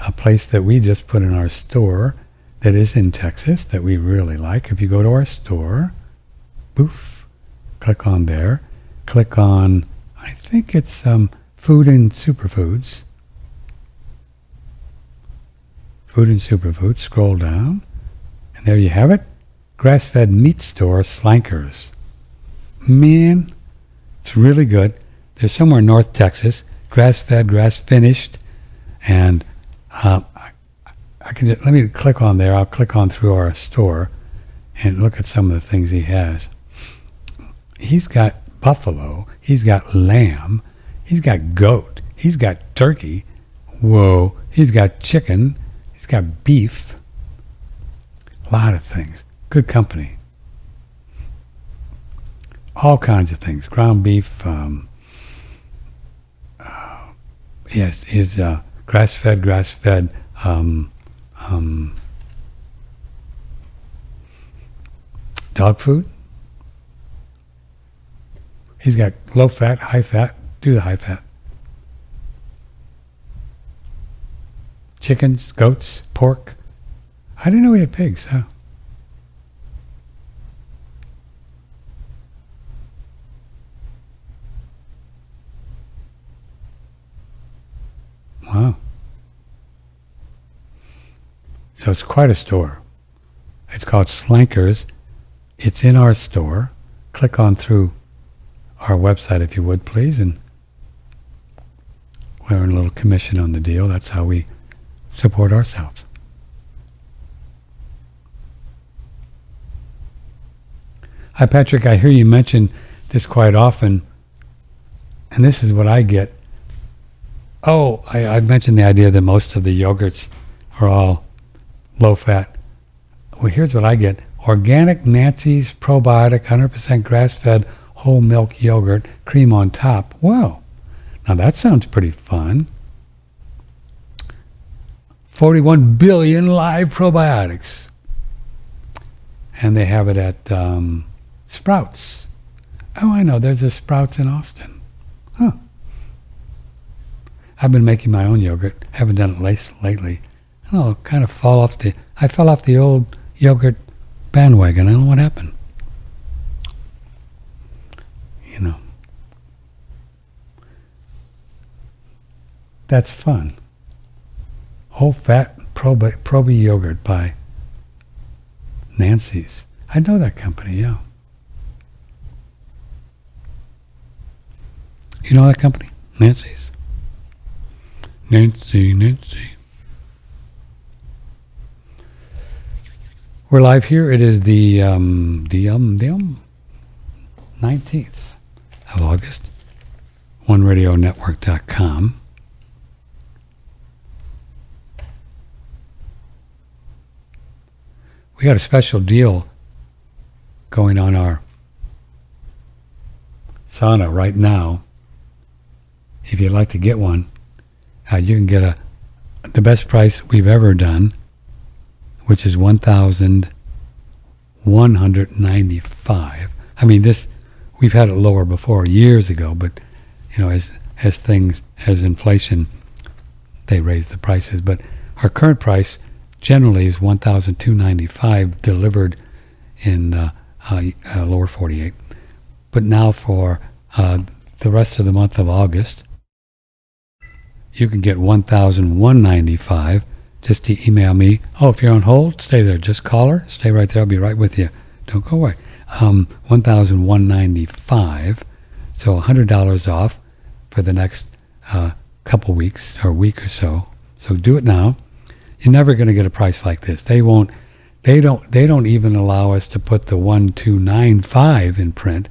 a place that we just put in our store that is in Texas that we really like. If you go to our store, poof, click on there. Click on, I think it's Food and Superfoods. Food and Superfoods. Scroll down. And there you have it. Grass-fed meat store, Slankers. Man, it's really good. They're somewhere in North Texas. Grass-fed, grass-finished. And let me click on there. I'll click on through our store and look at some of the things he has. He's got buffalo. He's got lamb. He's got goat. He's got turkey. Whoa. He's got chicken. He's got beef. A lot of things. Good company. All kinds of things. Ground beef. Yes, is grass-fed. Dog food. He's got low fat, high fat. Do the high fat. Chickens, goats, pork. I didn't know we had pigs, huh? Wow. So it's quite a store. It's called Slankers. It's in our store. Click on through our website if you would, please, and We earn a little commission on the deal. That's how we support ourselves. Hi, Patrick. I hear you mention this quite often, and this is what I get. Oh, I've mentioned the idea that most of the yogurts are all low-fat. Well, here's what I get. Organic Nancy's probiotic, 100% grass-fed whole milk yogurt, cream on top. Wow. Now that sounds pretty fun. 41 billion live probiotics. And they have it at Sprouts. Oh, I know. There's a Sprouts in Austin. Huh. I've been making my own yogurt. Haven't done it lately. I don't know, kind of I fell off the old yogurt bandwagon. I don't know what happened. You know. That's fun. Whole fat Probi yogurt by Nancy's. I know that company, yeah. You know that company? Nancy's. Nancy. We're live here. It is the 19th of August. OneRadioNetwork.com. We got a special deal going on our sauna right now. If you'd like to get one, you can get the best price we've ever done, which is $1,195. I mean, we've had it lower before years ago, but as inflation, they raise the prices. But our current price generally is $1,295 delivered in lower 48. But now for the rest of the month of August, you can get $1,195. Just to email me. Oh, if you're on hold, stay there. Just call her. Stay right there. I'll be right with you. Don't go away. $1,195. So $100 off for the next couple weeks or week or so. So do it now. You're never going to get a price like this. They don't even allow us to put the 1,295 in print.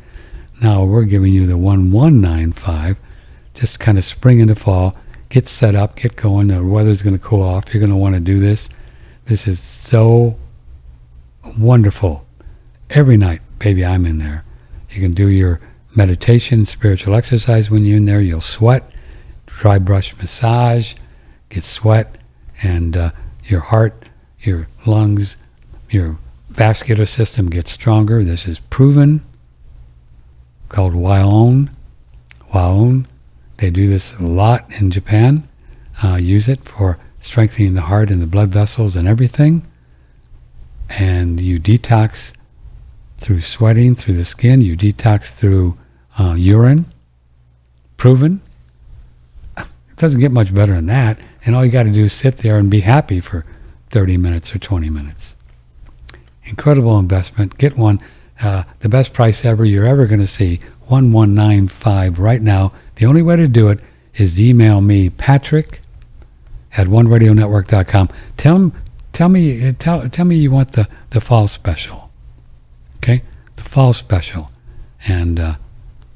Now we're giving you the 1,195. Just kind of spring into fall. Get set up, get going. The weather's going to cool off. You're going to want to do this. This is so wonderful. Every night, baby, I'm in there. You can do your meditation, spiritual exercise when you're in there. You'll sweat, dry brush massage, get sweat, and your heart, your lungs, your vascular system gets stronger. This is proven, called Waon. They do this a lot in Japan. Use it for strengthening the heart and the blood vessels and everything. And you detox through sweating, through the skin. You detox through urine. Proven. It doesn't get much better than that. And all you got to do is sit there and be happy for 30 minutes or 20 minutes. Incredible investment. Get one. The best price you're ever going to see. $1,195 right now. The only way to do it is to email me, Patrick, at OneRadioNetwork.com. Tell me you want the fall special. Okay? The fall special. And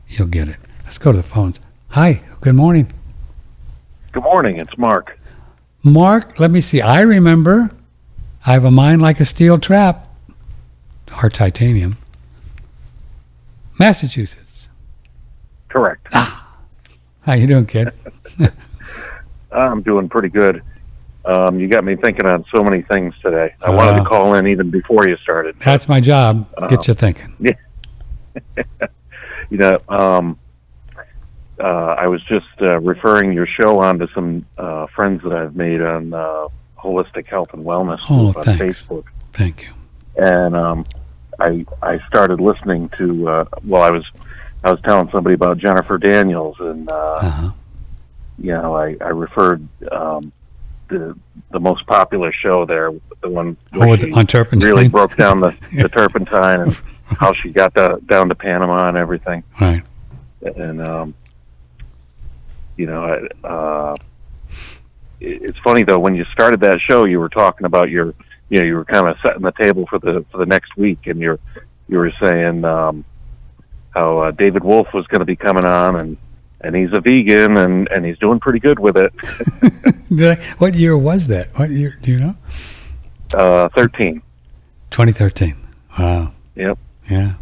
you'll get it. Let's go to the phones. Hi. Good morning. Good morning. It's Mark. Mark, let me see. I remember. I have a mind like a steel trap. Or titanium. Massachusetts. Correct. How you doing, kid? I'm doing pretty good. You got me thinking on so many things today. I wanted to call in even before you started. That's my job. Get you thinking. Yeah. I was just referring your show on to some friends that I've made on Holistic Health and Wellness group on Facebook. Thank you. And I started listening to. I was telling somebody about Jennifer Daniels, and I referred the most popular show there, the one where she on turpentine. Really broke down the turpentine and how she got down to Panama and everything. Right. And It's funny though, when you started that show, you were talking about you were kind of setting the table for the next week, and you were saying how David Wolf was going to be coming on, and he's a vegan, and he's doing pretty good with it. What year was that? What year? Do you know? 13. 2013. Wow. Yep. Yeah.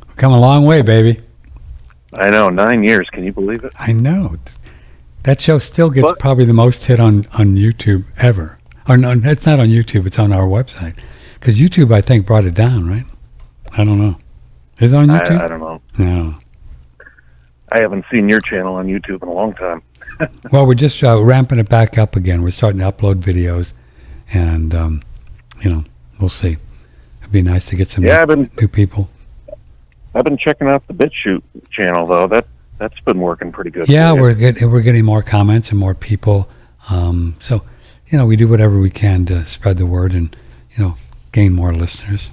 We've come a long way, baby. I know. 9 years. Can you believe it? I know. That show still gets probably the most hit on YouTube ever. Or no, it's not on YouTube. It's on our website. Because YouTube, I think, brought it down, right? I don't know. Is it on YouTube? I don't know. No. I haven't seen your channel on YouTube in a long time. Well, we're just ramping it back up again. We're starting to upload videos, and we'll see. It'd be nice to get some new people. I've been checking out the BitChute channel though. That's been working pretty good. Yeah, we're getting more comments and more people. So we do whatever we can to spread the word and gain more listeners.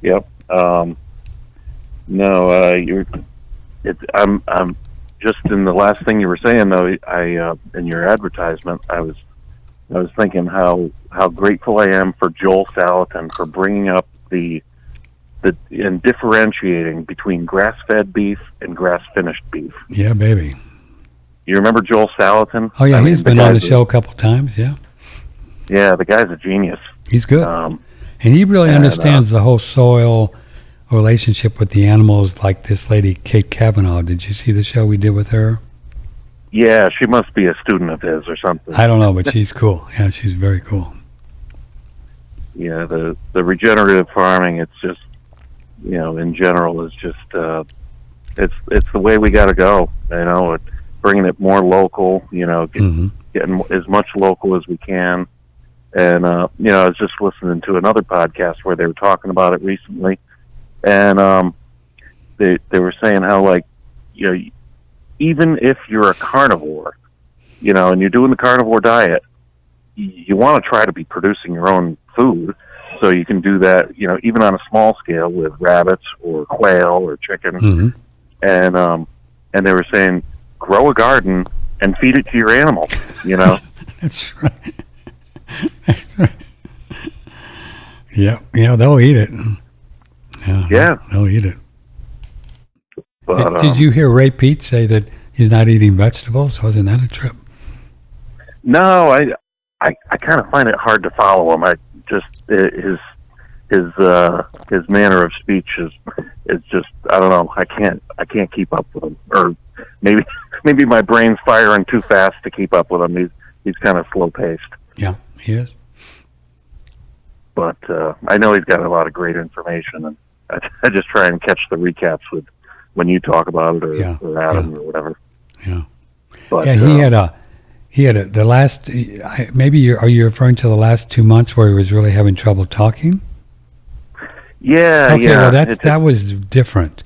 Yep. I'm just in the last thing you were saying though. In your advertisement, I was thinking how grateful I am for Joel Salatin for bringing up and differentiating between grass-fed beef and grass-finished beef. Yeah, baby. You remember Joel Salatin? Oh yeah, he's been on the show a couple times. Yeah. Yeah, the guy's a genius. He's good, and he really understands the whole soil relationship with the animals. Like this lady, Kate Kavanaugh. Did you see the show we did with her? Yeah, she must be a student of his or something. I don't know, but she's cool. Yeah, she's very cool. Yeah, the regenerative farming, it's just, in general, is just, it's the way we got to go, bringing it more local, getting as much local as we can. And, I was just listening to another podcast where they were talking about it recently, and they were saying how, even if you're a carnivore, and you're doing the carnivore diet, you want to try to be producing your own food, so you can do that, even on a small scale with rabbits or quail or chicken. And they were saying, grow a garden and feed it to your animals. That's right. That's right. Yeah, they'll eat it. Yeah, they'll eat it. But, did you hear Ray Pete say that he's not eating vegetables? Wasn't that a trip? No, I kind of find it hard to follow him. I just his manner of speech is just, I don't know. I can't keep up with him, or maybe my brain's firing too fast to keep up with him. He's kind of slow paced. Yeah, he is. But I know he's got a lot of great information, and I just try and catch the recaps when you talk about it, or Adam or whatever. Yeah. But, he had the last, maybe are you referring to the last 2 months where he was really having trouble talking? Yeah. Okay, yeah. Well, that was different.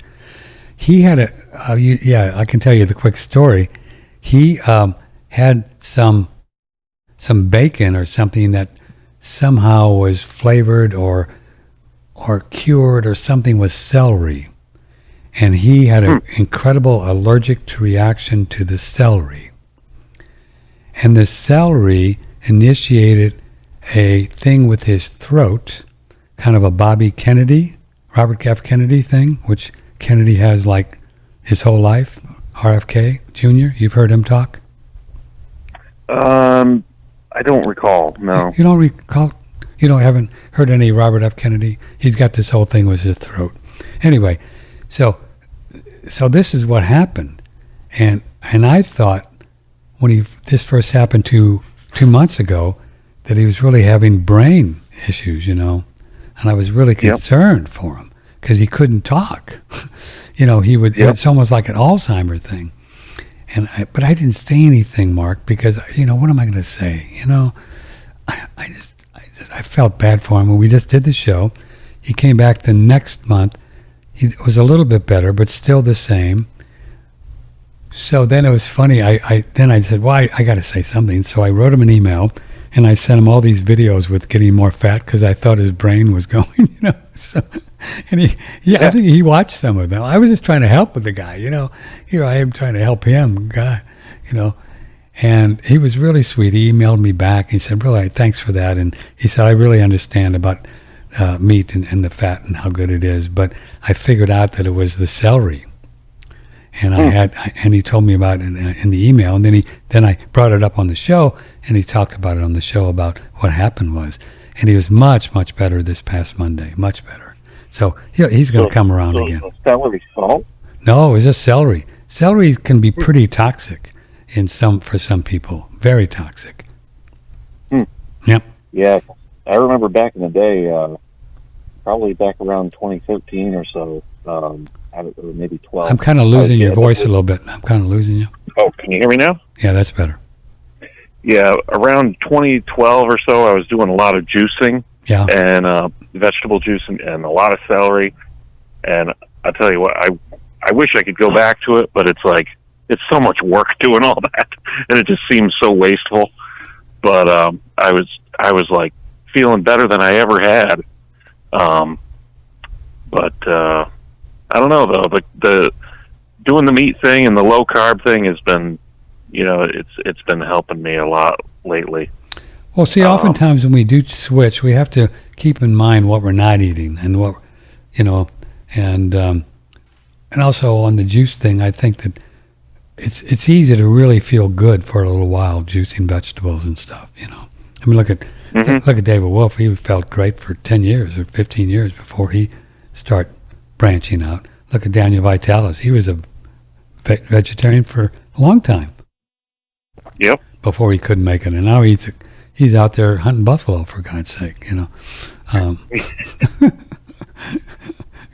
He had I can tell you the quick story. He had some bacon or something that somehow was flavored or cured or something with celery. And he had an incredible allergic reaction to the celery. And the celery initiated a thing with his throat, kind of a Robert F. Kennedy thing, which Kennedy has like his whole life. RFK Jr., you've heard him talk? I don't recall, no. You don't recall? You haven't heard any Robert F. Kennedy? He's got this whole thing with his throat. Anyway, so this is what happened. And I thought, when this first happened 2 months ago, that he was really having brain issues, and I was really concerned for him because he couldn't talk. He would. It's almost like an Alzheimer thing. But I didn't say anything, Mark, because what am I going to say? I felt bad for him. When we just did the show, he came back the next month. He was a little bit better, but still the same. So then it was funny. I said, well, I got to say something. So I wrote him an email, and I sent him all these videos with getting more fat because I thought his brain was going, So, and I think he watched some of them. I was just trying to help with the guy, Here I am trying to help him, guy. you know. And he was really sweet. He emailed me back. He said, really, thanks for that. And he said, I really understand about meat and the fat and how good it is. But I figured out that it was the celery. And and he told me about it in the email. And then I brought it up on the show, and he talked about it on the show about what happened was. And he was much, much better this past Monday, much better. So he's going to come around again. Celery salt? No, it was just celery. Celery can be pretty toxic for some people, very toxic. Yep. Yeah, I remember back in the day, probably back around 2013 or so, or maybe 12. I'm kind of losing your voice a little bit. I'm kind of losing you. Oh, can you hear me now? Yeah, that's better. Yeah, around 2012 or so, I was doing a lot of juicing. Yeah. And vegetable juicing and a lot of celery. And I tell you what, I wish I could go back to it, but it's like, it's so much work doing all that, and it just seems so wasteful. But I was like feeling better than I ever had. But I don't know though. The doing the meat thing and the low carb thing has been, it's been helping me a lot lately. Well, see, oftentimes when we do switch, we have to keep in mind what we're not eating and what, and also on the juice thing, I think that it's easy to really feel good for a little while juicing vegetables and stuff. I mean, look at David Wolf. He felt great for 10 years or 15 years before he started branching out. Look at Daniel Vitalis. He was a vegetarian for a long time. Yep. Before he couldn't make it, and now he's out there hunting buffalo, for God's sake.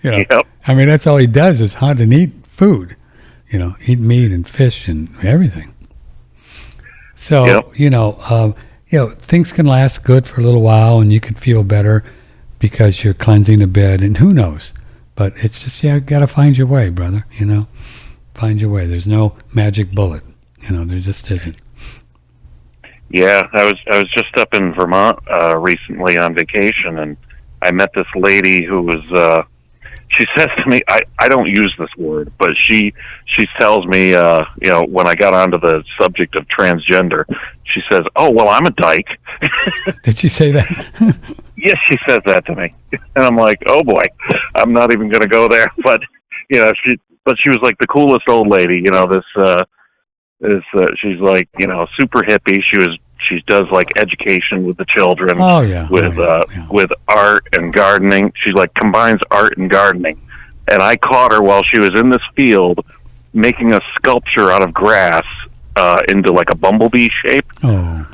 Yep. I mean, that's all he does is hunt and eat food. Eat meat and fish and everything. So, yep. Things can last good for a little while, and you can feel better because you're cleansing a bed, and who knows? But it's just, you got to find your way, brother. Find your way. There's no magic bullet. There just isn't. Yeah, I was just up in Vermont recently on vacation, and I met this lady who was. She says to me, I don't use this word, but she tells me, when I got onto the subject of transgender, she says, "Oh, well, I'm a dyke." Did she say that? Yes, she says that to me, and I'm like, "Oh boy, I'm not even going to go there." But she was like the coolest old lady. She's like, super hippie. She does like education with the children. Oh yeah. With art and gardening. She like combines art and gardening. And I caught her while she was in this field making a sculpture out of grass into like a bumblebee shape. Oh.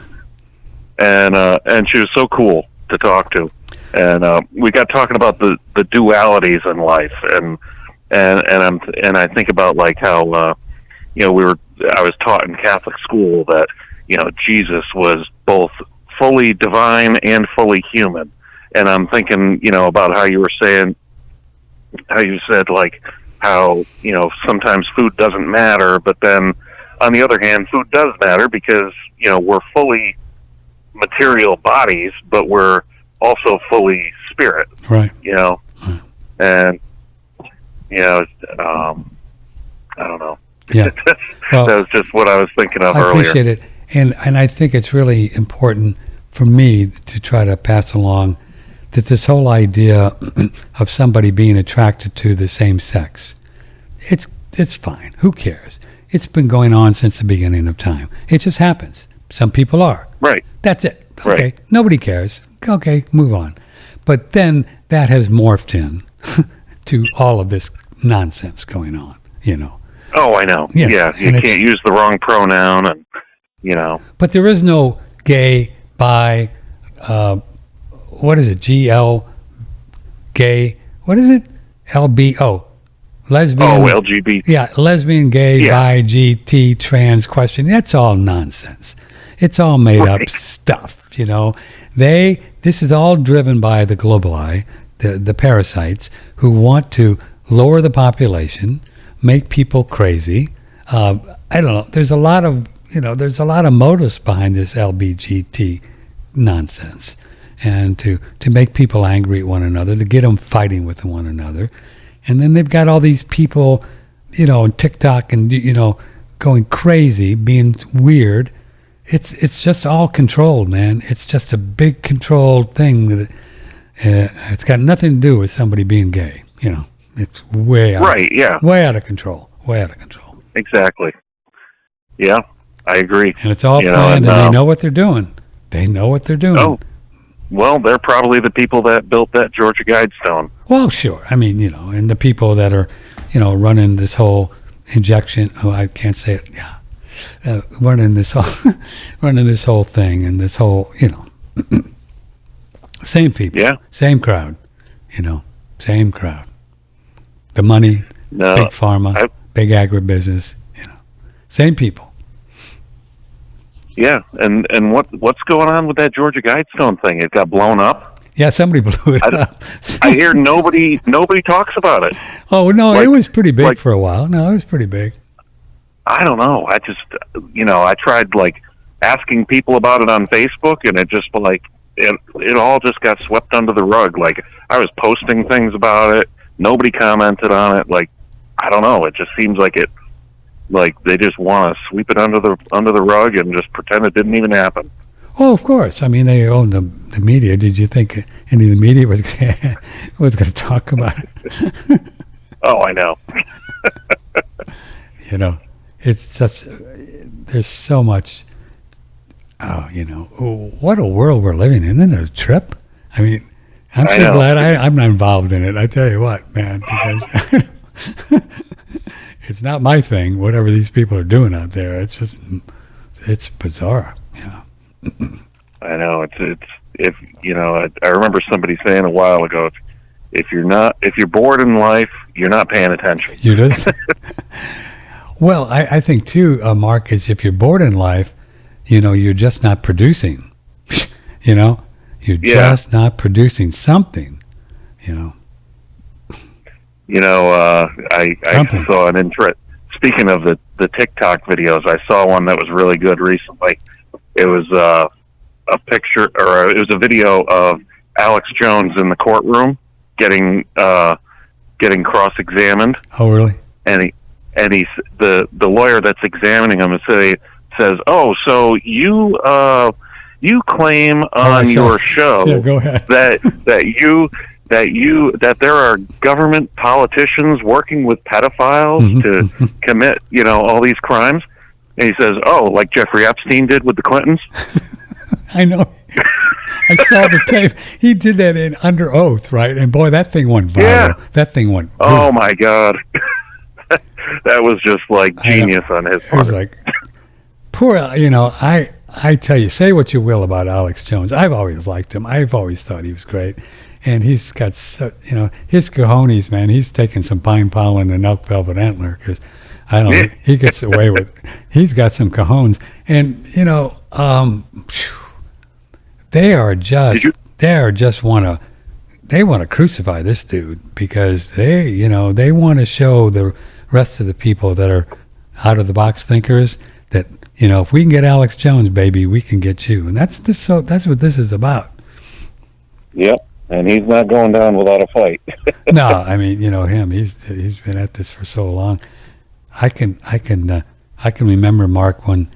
And she was so cool to talk to. And we got talking about the dualities in life, and I think about like how I was taught in Catholic school that Jesus was both fully divine and fully human. And I'm thinking, about how you were saying, how you said like how, sometimes food doesn't matter, but then on the other hand, food does matter because, we're fully material bodies, but we're also fully spirit, right? And, I don't know. Yeah. Well, that was just what I was thinking of earlier. I appreciate it. And I think it's really important for me to try to pass along that this whole idea of somebody being attracted to the same sex, it's fine. Who cares? It's been going on since the beginning of time. It just happens. Some people are. Right. That's it. Okay. Right. Nobody cares. Okay, move on. But then that has morphed in to all of this nonsense going on, Oh, I know. Yeah, you can't use the wrong pronoun, and But there is no gay, bi, what is it? GL, gay. What is it? LB. Oh, lesbian. Oh, LGBT. Yeah, lesbian, gay, bi, GT, trans question. That's all nonsense. It's all made up stuff. This is all driven by the globali, the parasites who want to lower the population, make people crazy. I don't know. There's a lot of motives behind this LBGT nonsense, and to make people angry at one another, to get them fighting with one another, and then they've got all these people, on TikTok and going crazy, being weird. It's just all controlled, man. It's just a big controlled thing that it's got nothing to do with somebody being gay. You know, it's way out way out of control. Way out of control. Exactly. Yeah, I agree. And it's all planned, and they know what they're doing. They know what they're doing. Oh, well, they're probably the people that built that Georgia Guidestone. Well, sure. I mean, you know, and the people that are, you know, running this whole injection. Oh, I can't say it. Yeah, running this whole thing, and this whole, you know, same people. Yeah. Same crowd. You know, same crowd. The money, big pharma, big agribusiness. You know, same people. Yeah, and what's going on with that Georgia Guidestone thing? It got blown up. Yeah, somebody blew it up. I hear nobody talks about it. Oh no, it was pretty big for a while. No, it was pretty big. I don't know. I just, you know, I tried like asking people about it on Facebook, and it just like it all just got swept under the rug. Like I was posting things about it, nobody commented on it. Like I don't know. It just seems like it. Like they just want to sweep it under the rug and just pretend it didn't even happen. Well, of course. I mean, they own the media. Did you think any of the media was going to talk about it? Oh, I know. You know, it's such. There's so much. Oh, you know, what a world we're living in. Isn't it a trip? I mean, I'm so glad I'm not involved in it. I tell you what, man, because. It's not my thing, whatever these people are doing out there. It's bizarre. Yeah. I know. It's if you know, I remember somebody saying a while ago, if you're bored in life, you're not paying attention. You just well, I think too, Mark, is if you're bored in life, you know, you're just not producing. You know, you're just not producing something. You know. You know, I saw an interest. Speaking of the TikTok videos, I saw one that was really good recently. It was a picture, or it was a video of Alex Jones in the courtroom getting cross-examined. Oh, really? And he's the lawyer that's examining him says, "Oh, so you claim on your show go ahead. that there are government politicians working with pedophiles to commit, you know, all these crimes." And he says, "Oh, like Jeffrey Epstein did with the Clintons." I know. I saw the tape. He did that in Under Oath, right? And boy, that thing went viral. Yeah. That thing went. Oh my God, that was just like genius on his part. It was like, poor. You know, I tell you, say what you will about Alex Jones. I've always liked him. I've always thought he was great. And he's got, you know, his cojones, man. He's taking some pine pollen and elk velvet antler because, I don't know, he gets away with it. He's got some cojones. And, you know, they want to crucify this dude because they want to show the rest of the people that are out of the box thinkers that, you know, if we can get Alex Jones, baby, we can get you. And that's what this is about. Yep. And he's not going down without a fight. No, I mean, you know him. He's been at this for so long. I can remember, Mark, when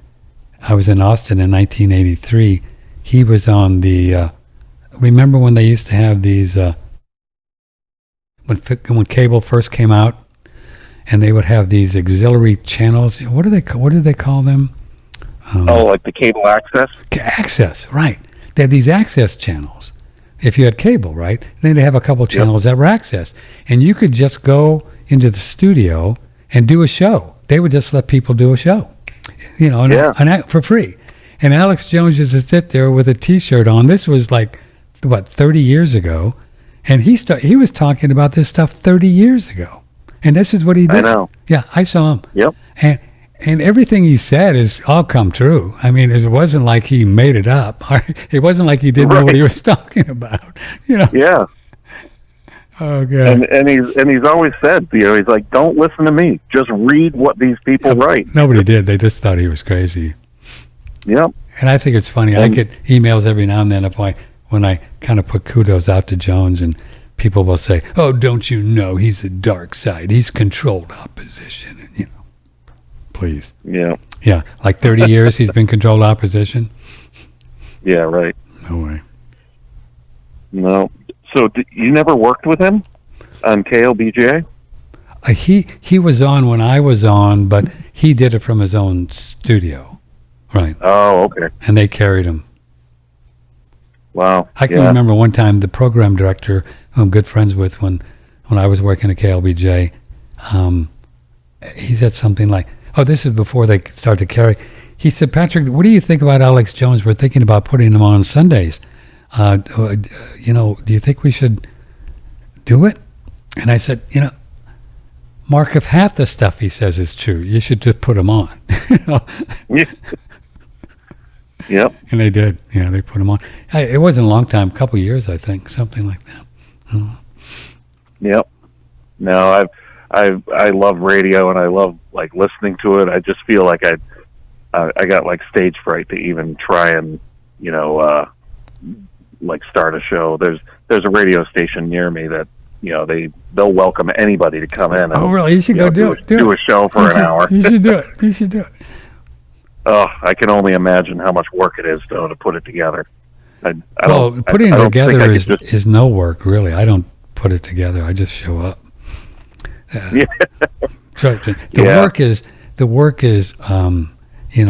I was in Austin in 1983. He was on the. Remember when they used to have these when cable first came out, and they would have these auxiliary channels. What did they call them? Like the cable access. Access, right? They had these access channels. If you had cable, right? Then they have a couple channels that were access. And you could just go into the studio and do a show. They would just let people do a show, you know, for free. And Alex Jones used to sit there with a T-shirt on. This was like, 30 years ago. And he was talking about this stuff 30 years ago. And this is what he did. I know. Yeah, I saw him. Yep. And everything he said is all come true. I mean, it wasn't like he made it up. It wasn't like he didn't know what he was talking about. You know. Yeah. Oh God. And he's always said, you know, he's like, don't listen to me. Just read what these people write. Nobody did. They just thought he was crazy. Yep. And I think it's funny. I get emails every now and then when I kind of put kudos out to Jones, and people will say, "Oh, don't you know he's a dark side? He's controlled opposition." And, you know. please. Yeah. Yeah, like 30 years he's been controlled opposition. Yeah, right. No way. No. So you never worked with him on KLBJ? He was on when I was on, but he did it from his own studio, right? Oh, okay. And they carried him. Wow. I can remember one time the program director, who I'm good friends with when I was working at KLBJ, he said something like, "Oh, this is before they start to carry." He said, "Patrick, what do you think about Alex Jones? We're thinking about putting him on Sundays. Do you think we should do it?" And I said, Mark, if half the stuff he says is true, you should just put him on. Yeah. Yep. And they did. Yeah, they put him on. It wasn't a long time, a couple of years, I think, something like that. Yep. No, I love radio and I love like listening to it. I just feel like I got like stage fright to even try and like start a show. There's a radio station near me that they'll welcome anybody to come in. And, really? You should go do it. Do a show for an hour. You should do it. You should do it. Oh, I can only imagine how much work it is though to put it together. Putting it together is no work, really. I don't put it together. I just show up. Yeah. The work is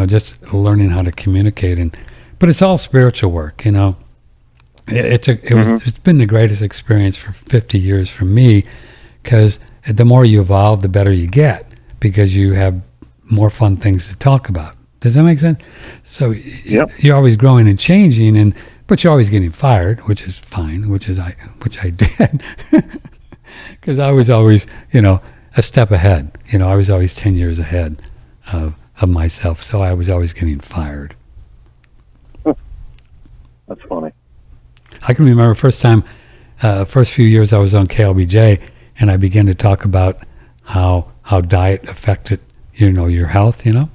just learning how to communicate, but it's all spiritual work. It's been the greatest experience for 50 years for me, because the more you evolve, the better you get, because you have more fun things to talk about. Does that make sense? So you're always growing and changing, but you're always getting fired, which is fine, which I did, because I was always a step ahead. I was always 10 years ahead of myself, so I was always getting fired. That's funny. I can remember first few years I was on KLBJ, and I began to talk about how diet affected your health, and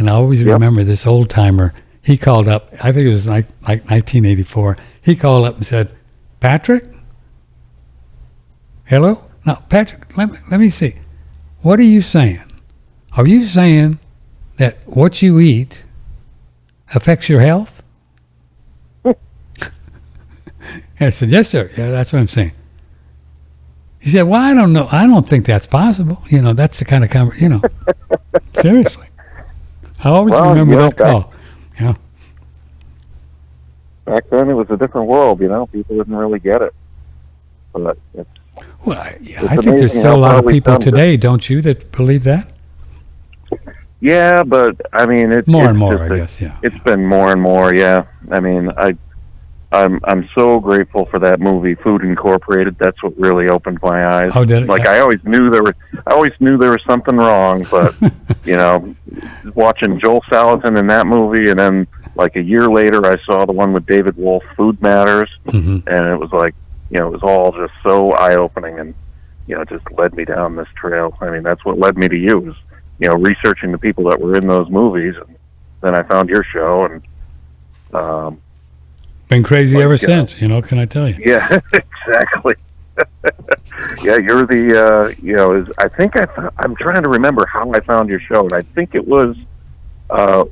I always remember this old timer. He called up, I think it was like 1984. He called up and said, "Patrick, hello? No, Patrick, let me see. What are you saying? Are you saying that what you eat affects your health?" And I said, "Yes, sir. Yeah, that's what I'm saying." He said, "Well, I don't know. I don't think that's possible. That's the kind of seriously. I always remember that call. Back then it was a different world, people didn't really get it. But I think there's still a lot of people today, don't you, that believe that? Yeah, but I mean, it's more and more, I guess. Yeah, it's been more and more. Yeah, I mean, I'm so grateful for that movie, Food Incorporated. That's what really opened my eyes. Oh, did it? Like I always knew there was something wrong, but watching Joel Salatin in that movie, and then like a year later, I saw the one with David Wolf, Food Matters, and it was like it was all just so eye opening, and just led me down this trail. I mean, that's what led me to you, was researching the people that were in those movies, and then I found your show, and been crazy ever since, can I tell you? Yeah, exactly. Yeah, you're the, I'm trying to remember how I found your show, and I think it was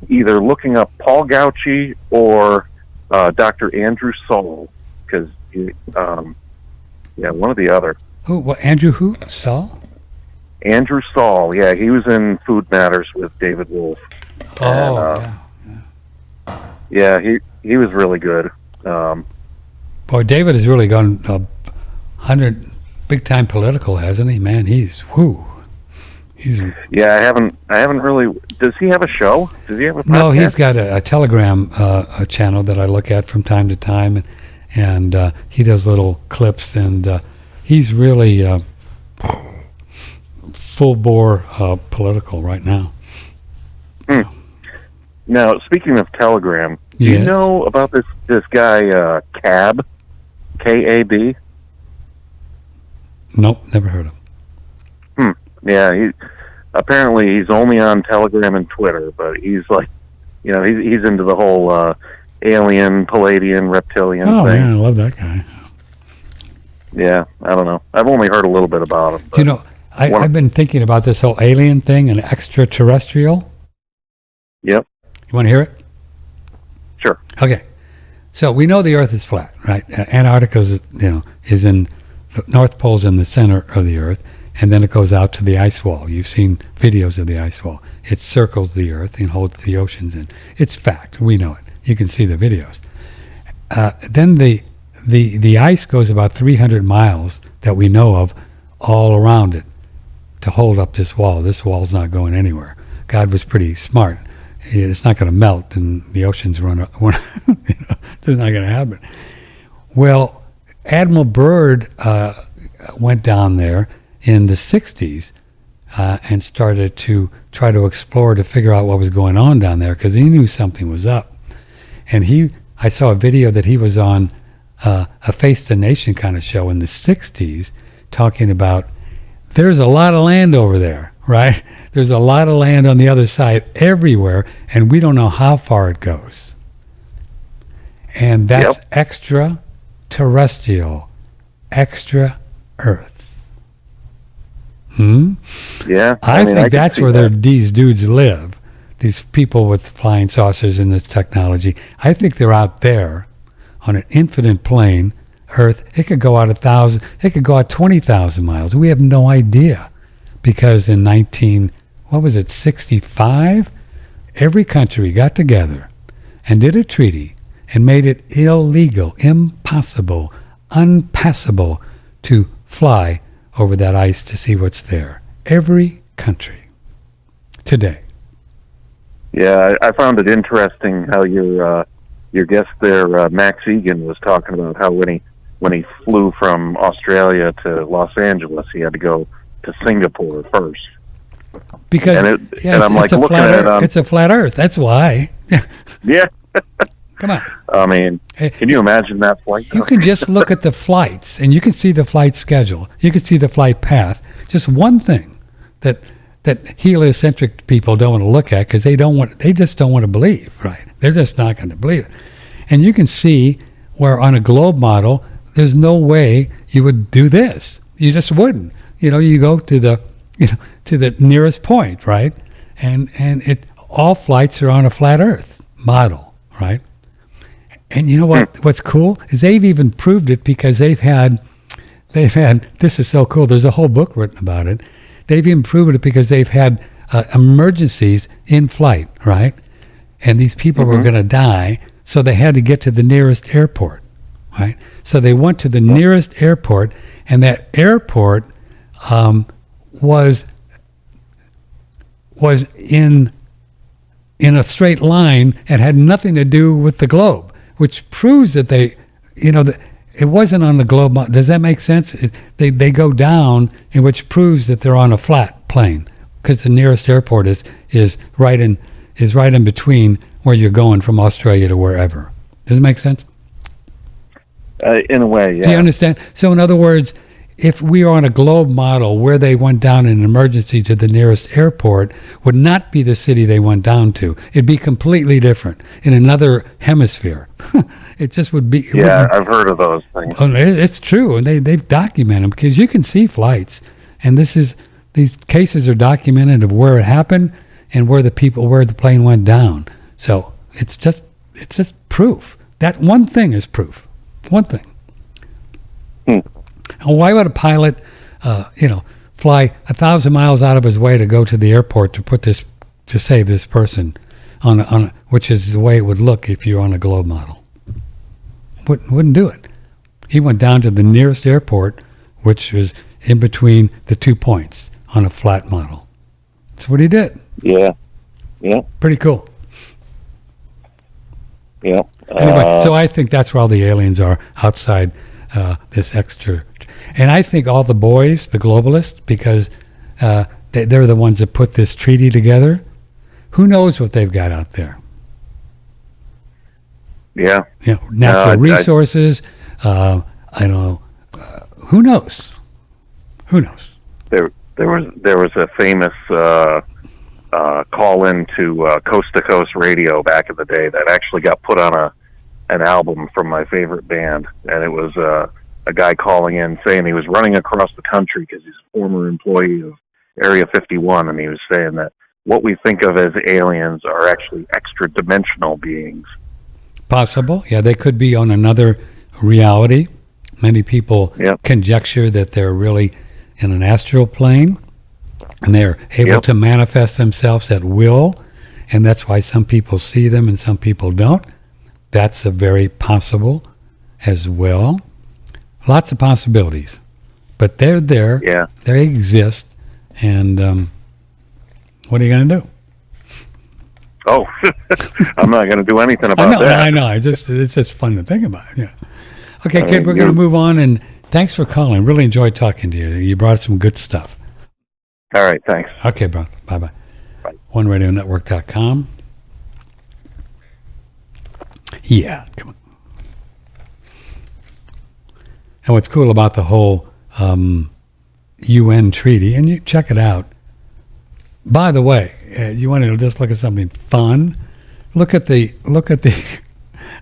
either looking up Paul Gauci or Dr. Andrew Saul, because, one or the other. Who? What? Andrew who? Saul? Andrew Saul, yeah, he was in Food Matters with David Wolf. Oh, yeah, he was really good. Boy, David has really gone 100 big time political, hasn't he? Man, he's. Yeah, I haven't really. Does he have a show? Does he have a podcast? No, he's got a Telegram a channel that I look at from time to time, and he does little clips, and he's really full bore political right now. Now, speaking of Telegram, do you know about this guy Cab, K-A-B? Nope, never heard of him. Yeah, he's only on Telegram and Twitter, but he's like, he's into the whole alien, Palladian, reptilian thing. Oh man, I love that guy. Yeah, I don't know. I've only heard a little bit about him. Do you know, I've been thinking about this whole alien thing and extraterrestrial. Yep. You want to hear it? Sure. Okay. So we know the Earth is flat, right? Antarctica is in the North Pole's in the center of the Earth, and then it goes out to the ice wall. You've seen videos of the ice wall. It circles the Earth and holds the oceans in. It's fact. We know it. You can see the videos. Then the ice goes about 300 miles that we know of all around it to hold up this wall. This wall's not going anywhere. God was pretty smart. It's not going to melt and the oceans run up. It's not going to happen. Well, Admiral Byrd went down there in the 60s and started to try to explore to figure out what was going on down there because he knew something was up. And I saw a video that he was on a Face the Nation kind of show in the 60s talking about there's a lot of land over there, right? There's a lot of land on the other side everywhere, and we don't know how far it goes. And that's extraterrestrial, extra Earth. Yeah. I think that's where these dudes live, these people with flying saucers and this technology. I think they're out there on an infinite plane, Earth. It could go out 1,000, it could go out 20,000 miles. We have no idea because in 65, every country got together and did a treaty and made it illegal, impossible, unpassable to fly over that ice to see what's there. Every country today. Yeah, I found it interesting how your guest there, Max Egan, was talking about how when he flew from Australia to Los Angeles, he had to go to Singapore first. Because it's a flat Earth. That's why. Yeah. Come on. I mean, can you imagine that flight? You can just look at the flights, and you can see the flight schedule. You can see the flight path. Just one thing that heliocentric people don't want to look at because they just don't want to believe, right? They're just not going to believe it. And you can see where on a globe model, there's no way you would do this. You just wouldn't. You go to the nearest point, right? And all flights are on a flat Earth model, right? And you know what's cool is they've even proved it because they've had this is so cool. There's a whole book written about it. They've even proven it because they've had emergencies in flight, right? And these people were going to die, so they had to get to the nearest airport, right? So they went to the nearest airport, and that airport was in a straight line and had nothing to do with the globe, which proves that it wasn't on the globe. Does that make sense? They go down, and which proves that they're on a flat plane because the nearest airport is right in between where you're going from Australia to wherever. Does it make sense? In a way, yeah. Do you understand? So in other words, if we are on a globe model where they went down in an emergency to the nearest airport would not be the city they went down to. It'd be completely different in another hemisphere. It just would be. Yeah, I've heard of those things. It's true, and they've documented them because you can see flights, and these cases are documented of where it happened and where the plane went down. So it's just proof. That one thing is proof. One thing. Why would a pilot, fly 1,000 miles out of his way to go to the airport to save this person, which is the way it would look if you're on a globe model? Wouldn't do it. He went down to the nearest airport, which was in between the 2 points on a flat model. That's what he did. Yeah. Yeah. Pretty cool. Yeah. Anyway, so I think that's where all the aliens are outside this extra. And I think all the boys, the globalists, because they're the ones that put this treaty together, who knows what they've got out there? Yeah. Natural resources. I don't know. Who knows? Who knows? There was a famous call in to Coast to Coast Radio back in the day that actually got put on an album from my favorite band, and it was a a guy calling in saying he was running across the country because he's a former employee of Area 51, and he was saying that what we think of as aliens are actually extra-dimensional beings. Possible. Yeah, they could be on another reality. Many people conjecture that they're really in an astral plane, and they're able to manifest themselves at will, and that's why some people see them and some people don't. That's a very possible as well. Lots of possibilities. But they're there. Yeah. They exist. And what are you going to do? Oh, I'm not going to do anything about that. I know. It's just fun to think about. Yeah. Okay, kid, we're going to move on. And thanks for calling. Really enjoyed talking to you. You brought some good stuff. All right, thanks. Okay, bro. Bye-bye. Bye. OneRadioNetwork.com. Yeah, come on. And what's cool about the whole UN treaty, and you check it out. By the way, you want to just look at something fun? Look at the.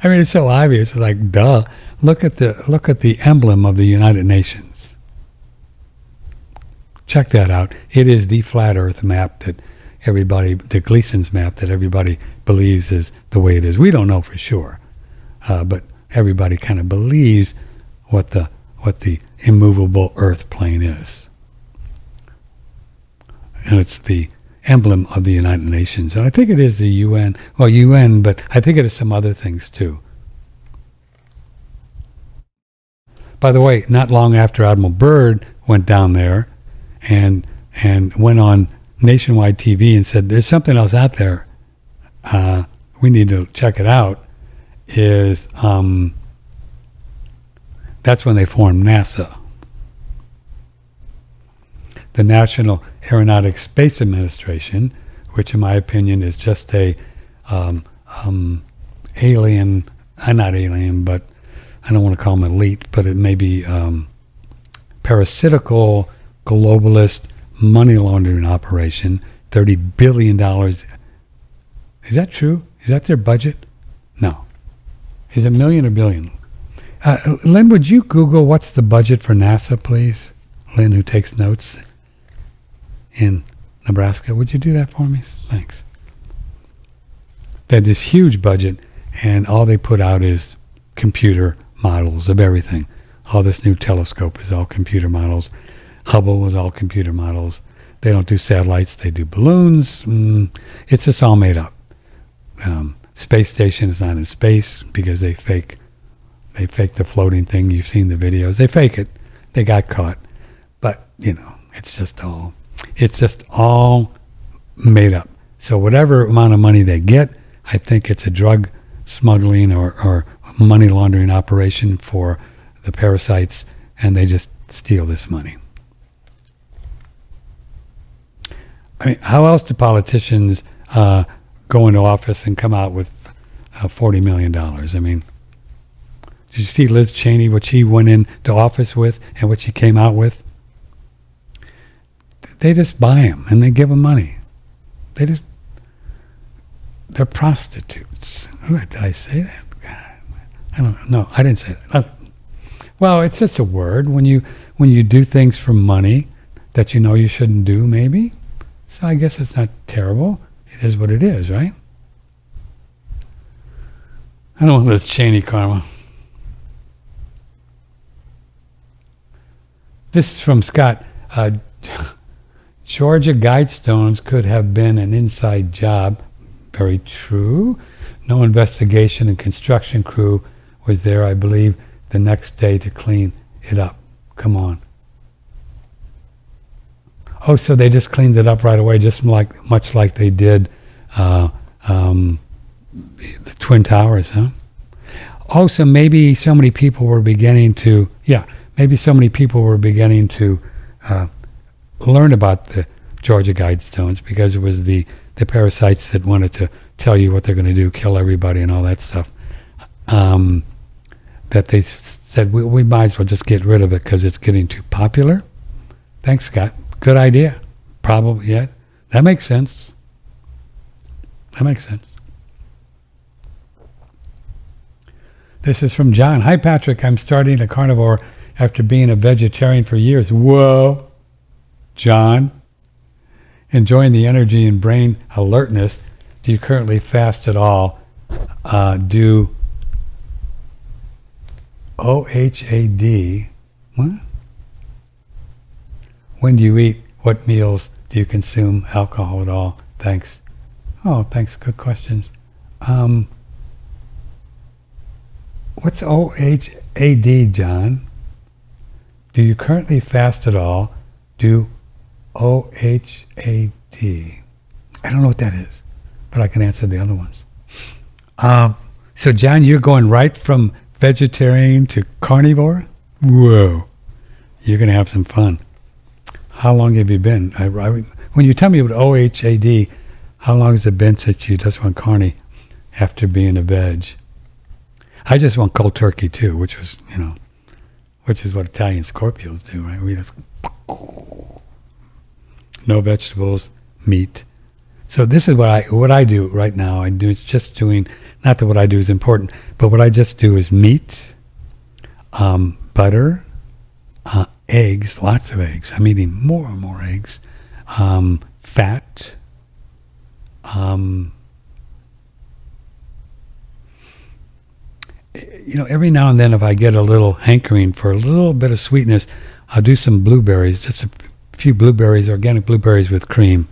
I mean, it's so obvious. It's like, duh. Look at the emblem of the United Nations. Check that out. It is the flat Earth map that everybody, the Gleason's map that everybody believes is the way it is. We don't know for sure, but everybody kind of believes what the immovable Earth plane is, and it's the emblem of the United Nations. And I think it is the UN. Well, UN, but I think it is some other things too. By the way, not long after Admiral Byrd went down there and went on nationwide TV and said, there's something else out there, we need to check it out, is that's when they formed NASA. The National Aeronautics Space Administration, which in my opinion is just a alien, not alien, but I don't want to call them elite, but it may be parasitical, globalist, money laundering operation, $30 billion. Is that true? Is that their budget? No. Is it million or billion? Lynn, would you Google what's the budget for NASA, please? Lynn, who takes notes in Nebraska. Would you do that for me? Thanks. They had this huge budget, and all they put out is computer models of everything. All this new telescope is all computer models. Hubble was all computer models. They don't do satellites. They do balloons. It's just all made up. Space station is not in space because they fake the floating thing. You've seen the videos. They fake it. They got caught. But, it's just all made up. So whatever amount of money they get, I think it's a drug smuggling or money laundering operation for the parasites, and they just steal this money. I mean, how else do politicians go into office and come out with $40 million? I mean, did you see Liz Cheney, what she went into office with and what she came out with? They just buy them and they give them money. They're prostitutes. Did I say that? God, I don't know. I didn't say that. Well, it's just a word. When you do things for money that you know you shouldn't do, maybe. So I guess it's not terrible. It is what it is, right? I don't want Liz Cheney karma. This is from Scott. Georgia Guidestones could have been an inside job. Very true. No investigation and construction crew was there, I believe, the next day to clean it up. Come on. Oh, so they just cleaned it up right away, just much like they did the Twin Towers, huh? Oh, so maybe so many people were beginning to, learn about the Georgia Guidestones because it was the parasites that wanted to tell you what they're going to do, kill everybody and all that stuff. That they said, we might as well just get rid of it because it's getting too popular. Thanks, Scott. Good idea. Probably, yeah. That makes sense. This is from John. Hi, Patrick. I'm starting a carnivore after being a vegetarian for years. Whoa, John. Enjoying the energy and brain alertness. Do you currently fast at all? Do OHAD. What? When do you eat? What meals do you consume alcohol at all? Thanks. Oh, thanks. Good questions. What's OHAD, John? Do you currently fast at all? Do OHAD. I don't know what that is, but I can answer the other ones. So, John, you're going right from vegetarian to carnivore? Whoa. You're going to have some fun. How long have you been? When you tell me about OHAD, how long has it been since you just went carny after being a veg? I just went cold turkey too, which is what Italian Scorpios do, right? We just no vegetables, meat. So this is what I do right now. It's just doing, not that what I do is important, but what I just do is meat, butter, eggs, lots of eggs. I'm eating more and more eggs. Fat. Every now and then if I get a little hankering for a little bit of sweetness, I'll do some blueberries, just a few blueberries, organic blueberries with cream.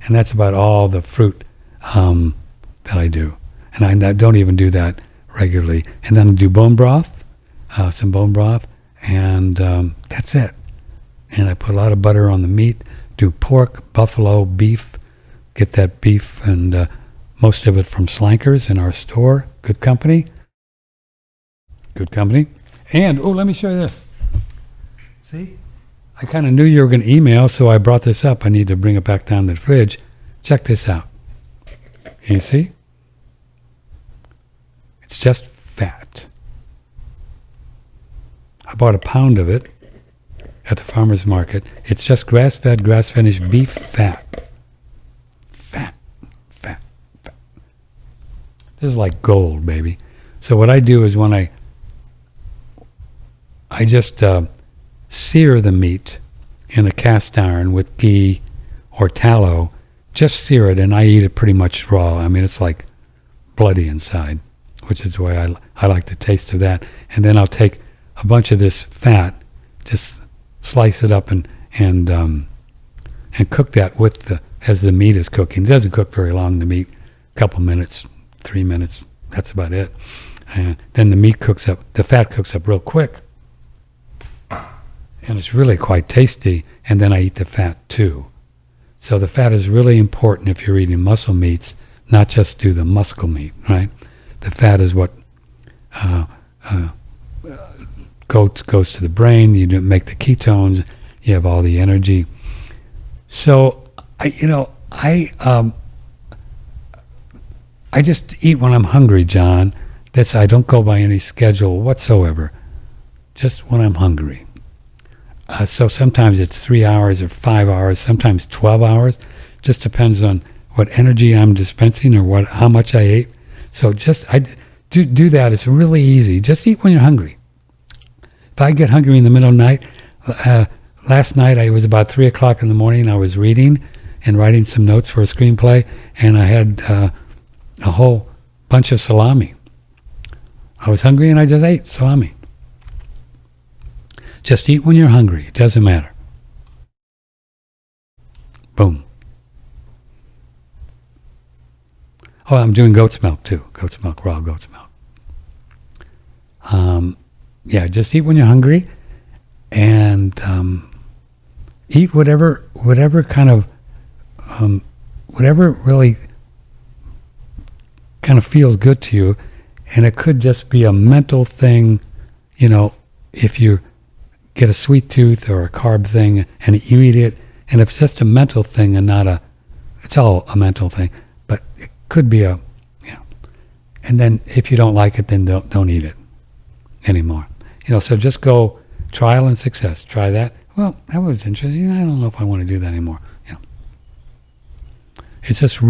And that's about all the fruit that I do. And I don't even do that regularly. And then I do bone broth, some bone broth, and that's it. And I put a lot of butter on the meat, do pork, buffalo, beef, get that beef, and most of it from Slankers in our store. Good company. Good company. And, let me show you this. See? I kind of knew you were going to email, so I brought this up. I need to bring it back down to the fridge. Check this out. Can you see? It's just fat. I bought a pound of it at the farmer's market. It's just grass-fed, grass-finished beef fat. Fat. This is like gold, baby. So what I do is when I just sear the meat in a cast iron with ghee or tallow. Just sear it, and I eat it pretty much raw. I mean, it's like bloody inside, which is the way I like the taste of that. And then I'll take a bunch of this fat, just slice it up and cook that as the meat is cooking. It doesn't cook very long, the meat, a couple minutes, 3 minutes, that's about it. And then the fat cooks up real quick. And it's really quite tasty, and then I eat the fat too. So the fat is really important if you're eating muscle meats, not just do the muscle meat, right? The fat is what goes to the brain. You make the ketones. You have all the energy. So I just eat when I'm hungry, John. I don't go by any schedule whatsoever. Just when I'm hungry. So sometimes it's 3 hours or 5 hours, sometimes 12 hours. Just depends on what energy I'm dispensing or how much I ate. So I do that. It's really easy. Just eat when you're hungry. If I get hungry in the middle of the night, last night it was about 3 o'clock in the morning. I was reading and writing some notes for a screenplay, and I had a whole bunch of salami. I was hungry and I just ate salami. Just eat when you're hungry. It doesn't matter. Boom. Oh, I'm doing goat's milk too. Goat's milk, raw goat's milk. Just eat when you're hungry, and eat whatever kind of whatever really kind of feels good to you, and it could just be a mental thing. If you get a sweet tooth or a carb thing and you eat it, and if it's just a mental thing and it's all a mental thing, but it could be and then if you don't like it, then don't eat it anymore. So just go trial and success. Try that. Well, that was interesting. I don't know if I want to do that anymore. It's just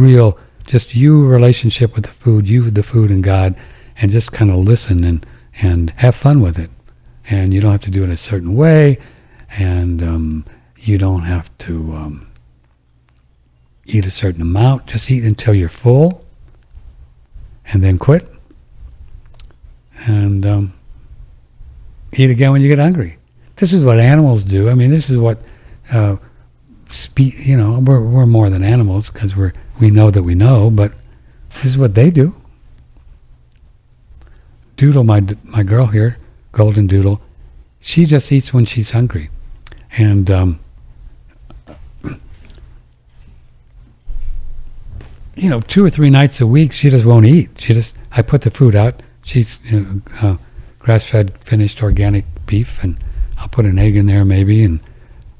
you relationship with the food, you with the food and God, and just kind of listen and have fun with it. and you don't have to do it a certain way, and you don't have to eat a certain amount. Just eat until you're full, and then quit, and eat again when you get hungry. This is what animals do. I mean, this is what we're more than animals because we know that we know, but this is what they do. Doodle, my girl here, Golden Doodle, she just eats when she's hungry, and 2 or 3 nights a week she just won't eat. I put the food out. She's grass-fed, finished organic beef, and I'll put an egg in there maybe, and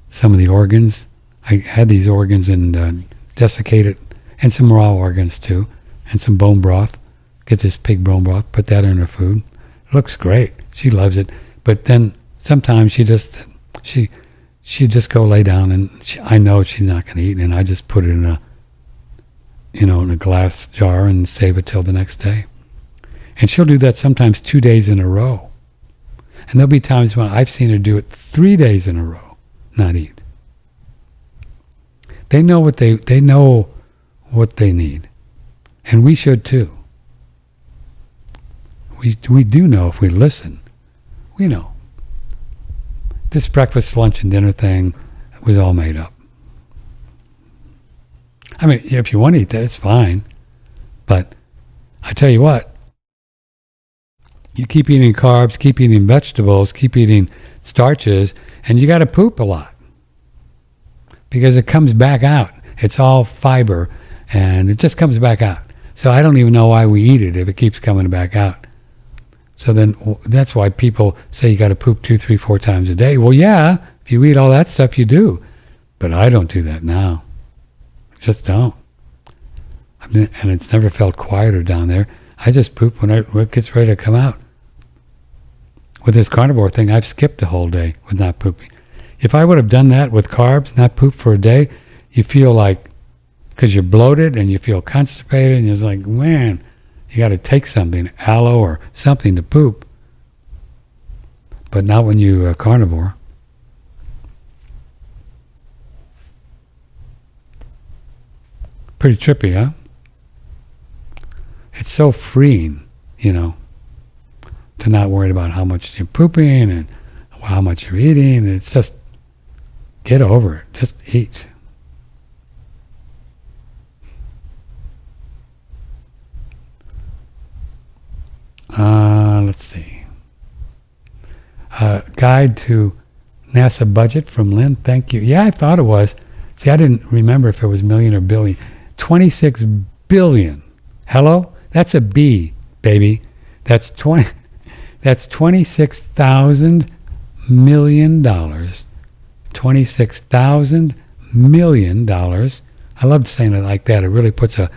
some of the organs. I had these organs and desiccate it, and some raw organs too, and some bone broth. Get this pig bone broth, put that in her food. It looks great. She loves it. But then sometimes she just go lay down, and I know she's not going to eat, and I just put it in a glass jar and save it till the next day. And she'll do that sometimes 2 days in a row. And there'll be times when I've seen her do it 3 days in a row, not eat. They know what they need, and we should too. We do know if we listen. We know. This breakfast, lunch, and dinner thing was all made up. I mean, if you want to eat that, it's fine. But I tell you what, you keep eating carbs, keep eating vegetables, keep eating starches, and you got to poop a lot. Because it comes back out. It's all fiber, and it just comes back out. So I don't even know why we eat it if it keeps coming back out. So then that's why people say you got to poop 2, 3, 4 times a day. Well, yeah, if you eat all that stuff, you do. But I don't do that now. I just don't. And it's never felt quieter down there. I just poop when it gets ready to come out. With this carnivore thing, I've skipped a whole day with not pooping. If I would have done that with carbs, not poop for a day, you feel like, because you're bloated and you feel constipated, and you're like, man, you got to take something, aloe or something to poop. But not when you carnivore. Pretty trippy, huh? It's so freeing, to not worry about how much you're pooping and how much you're eating. It's just, get over it. Just eat. Let's see. Guide to NASA budget from Lynn. Thank you. Yeah, I thought it was. See, I didn't remember if it was million or billion. 26 billion. Hello? That's a B, baby. That's 26,000 million dollars. $26,000 million. I love saying it like that. It really puts a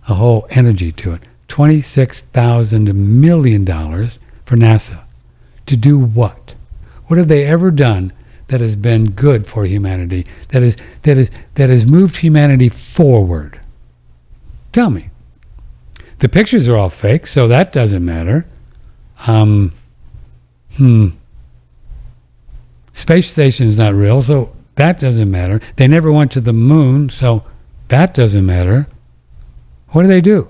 whole energy to it. $26,000 million for NASA. To do what? What have they ever done that has been good for humanity? That has moved humanity forward? Tell me. The pictures are all fake, so that doesn't matter. Space station is not real, so that doesn't matter. They never went to the moon, so that doesn't matter. What do they do?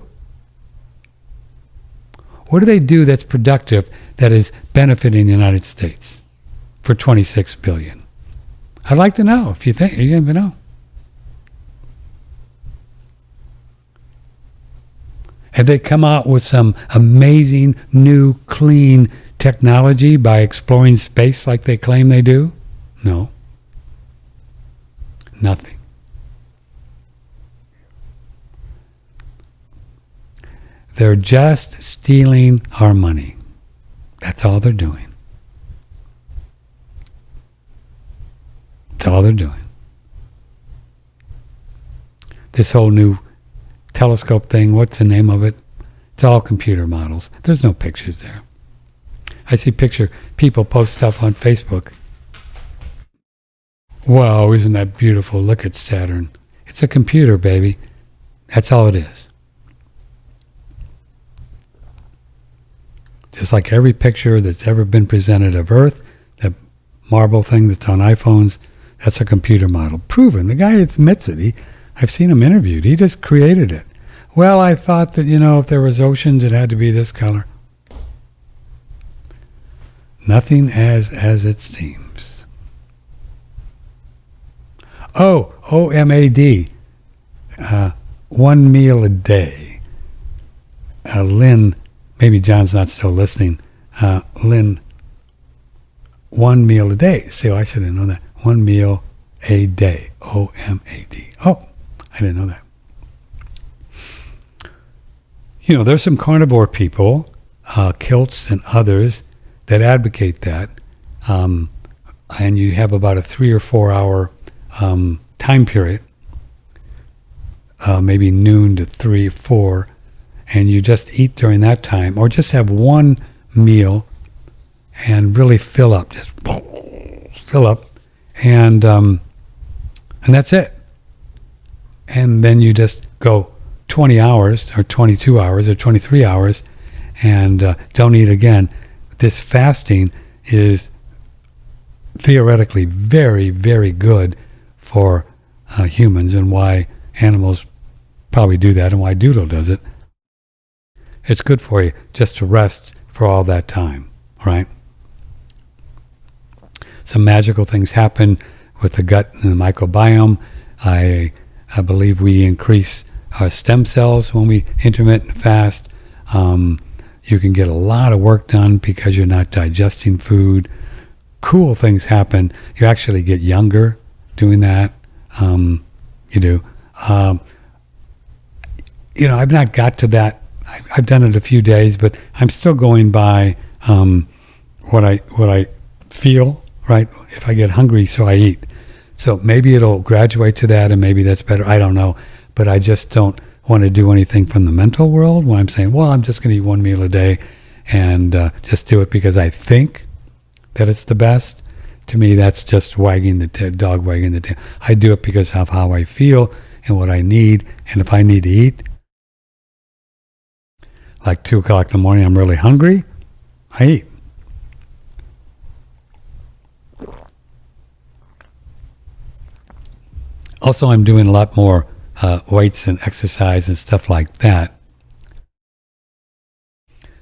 What do they do that's productive, that is benefiting the United States for $26 billion? I'd like to know if you think. You never know. Have they come out with some amazing, new, clean technology by exploring space like they claim they do? No. Nothing. They're just stealing our money. That's all they're doing. That's all they're doing. This whole new telescope thing, what's the name of it? It's all computer models. There's no pictures there. I see people post stuff on Facebook. Wow, isn't that beautiful? Look at Saturn. It's a computer, baby. That's all it is. just like every picture that's ever been presented of Earth, that marble thing that's on iPhones, that's a computer model. Proven. The guy admits it. I've seen him interviewed. He just created it. Well, I thought that, if there was oceans, it had to be this color. Nothing as it seems. Oh, OMAD. 1 meal a day. Lynn, maybe John's not still listening. Lynn, 1 meal a day. See, I should have known that. 1 meal a day. OMAD. Oh, I didn't know that. There's some carnivore people, Kilts and others, that advocate that. And you have about a 3 or 4 hour time period, maybe noon to 3, 4, and you just eat during that time, or just have one meal and really fill up, just fill up, and that's it. And then you just go 20 hours or 22 hours or 23 hours and don't eat again. This fasting is theoretically very, very good for humans, and why animals probably do that and why Doodle does it. It's good for you just to rest for all that time, right? Some magical things happen with the gut and the microbiome. I believe we increase our stem cells when we intermittent fast. You can get a lot of work done because you're not digesting food. Cool things happen. You actually get younger doing that. You do. I've not got to that. I've done it a few days, but I'm still going by what I feel, right? If I get hungry, so I eat. So maybe it'll graduate to that, and maybe that's better. I don't know. But I just don't want to do anything from the mental world where I'm saying, well, I'm just going to eat 1 meal a day and just do it because I think that it's the best. To me, that's just wagging the dog wagging the tail. I do it because of how I feel and what I need. And if I need to eat, like 2 o'clock in the morning, I'm really hungry, I eat. Also, I'm doing a lot more weights and exercise and stuff like that.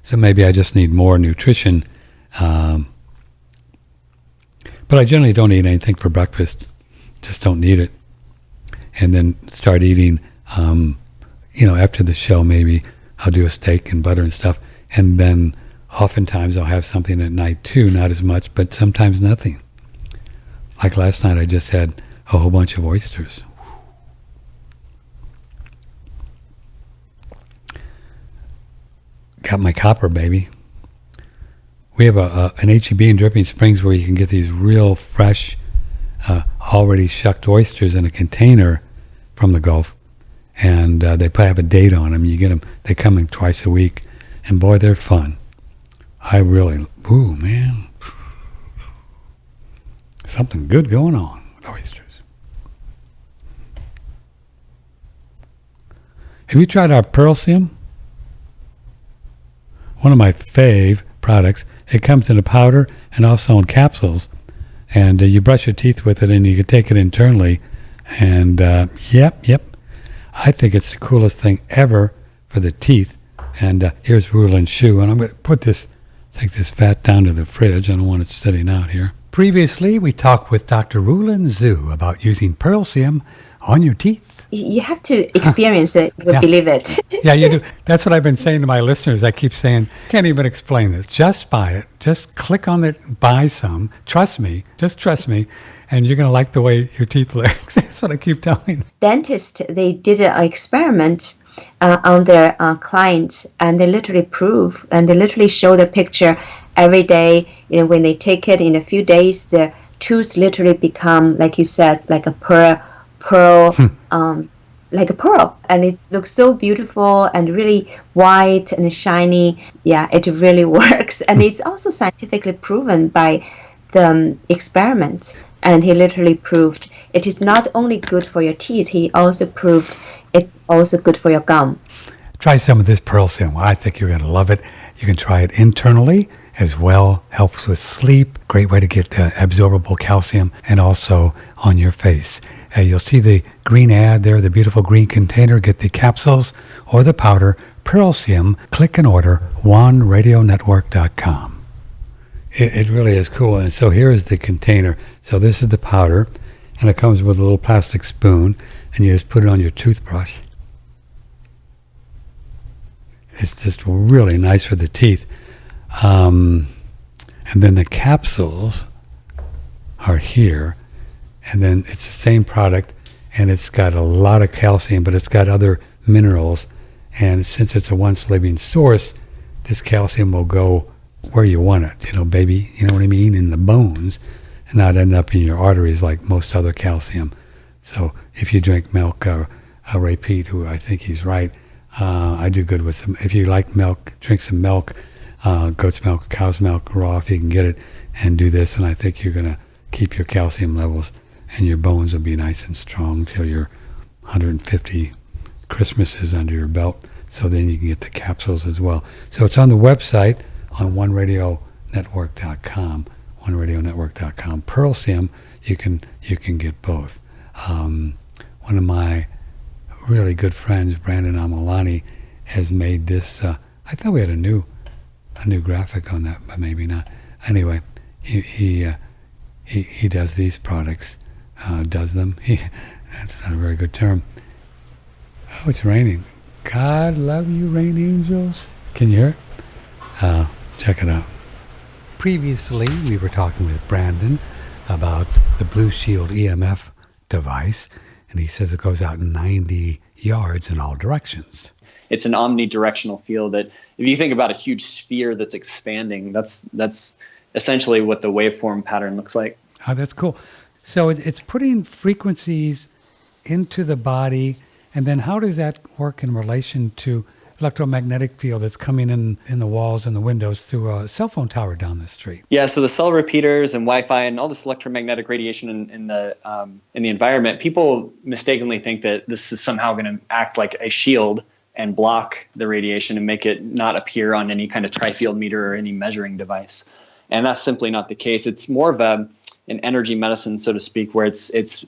So maybe I just need more nutrition. But I generally don't eat anything for breakfast. Just don't need it. And then start eating, after the show, maybe I'll do a steak and butter and stuff. And then oftentimes I'll have something at night too, not as much, but sometimes nothing. Like last night, I just had a whole bunch of oysters. Got my copper, baby. We have an H-E-B in Dripping Springs where you can get these real fresh, already shucked oysters in a container from the Gulf, and they probably have a date on them. You get them; they come in twice a week, and boy, they're fun. Man, something good going on with oysters. Have you tried our Pearlsium? One of my fave products. It comes in a powder and also in capsules, and you brush your teeth with it, and you can take it internally. And yep, I think it's the coolest thing ever for the teeth. And here's Rulin Shoe, and I'm going to take this fat down to the fridge. I don't want it sitting out here. Previously, we talked with Dr. Rulin Zhu about using Pearlsium on your teeth. You have to experience it, you will believe it. Yeah, you do. That's what I've been saying to my listeners. I keep saying, can't even explain this. Just buy it. Just click on it, buy some. Trust me. Just trust me. And you're going to like the way your teeth look. That's what I keep telling. Dentists, they did an experiment on their clients, and they literally prove, and they literally show the picture every day. When they take it in a few days, the tooth literally become, like you said, like a pearl, like a pearl, and it looks so beautiful and really white and shiny. Yeah, it really works, and it's also scientifically proven by the experiment. And he literally proved it is not only good for your teeth, he also proved it's also good for your gum. Try some of this Pearlsium. I think you're going to love it. You can try it internally as well. Helps with sleep. Great way to get absorbable calcium, and also on your face. You'll see the green ad there, the beautiful green container. Get the capsules or the powder, Pearlsium. Click and order, oneradionetwork.com. It really is cool. And so here is the container. So this is the powder, and it comes with a little plastic spoon, and you just put it on your toothbrush. It's just really nice for the teeth. And then the capsules are here, and then it's the same product, and it's got a lot of calcium, but it's got other minerals. And since it's a once living source, this calcium will go where you want it, baby, you know what I mean, in the bones, and not end up in your arteries like most other calcium. So if you drink milk, Ray Pete, who I think he's right, I do good with some. If you like milk, drink some milk, goat's milk, cow's milk, raw if you can get it, and do this, and I think you're going to keep your calcium levels, and your bones will be nice and strong till you're 150 Christmases under your belt. So then you can get the capsules as well. So it's on the website on oneradionetwork.com, oneradionetwork.com. Pearlsium, you can get both. One of my really good friends, Brandon Amalani, has made this. I thought we had a new graphic on that, but maybe not. Anyway, he does these products. Does them. That's not a very good term. Oh, it's raining. God love you, rain angels. Can you hear it? Check it out. Previously, we were talking with Brandon about the Blue Shield EMF device, and he says it goes out 90 yards in all directions. It's an omnidirectional field that, if you think about a huge sphere that's expanding, that's essentially what the waveform pattern looks like. Oh, that's cool. So it's putting frequencies into the body, and then how does that work in relation to electromagnetic field that's coming in the walls and the windows through a cell phone tower down the street? Yeah, so the cell repeaters and Wi-Fi and all this electromagnetic radiation in the environment, people mistakenly think that this is somehow going to act like a shield and block the radiation and make it not appear on any kind of tri-field meter or any measuring device. And that's simply not the case. It's more of an energy medicine, so to speak, where it's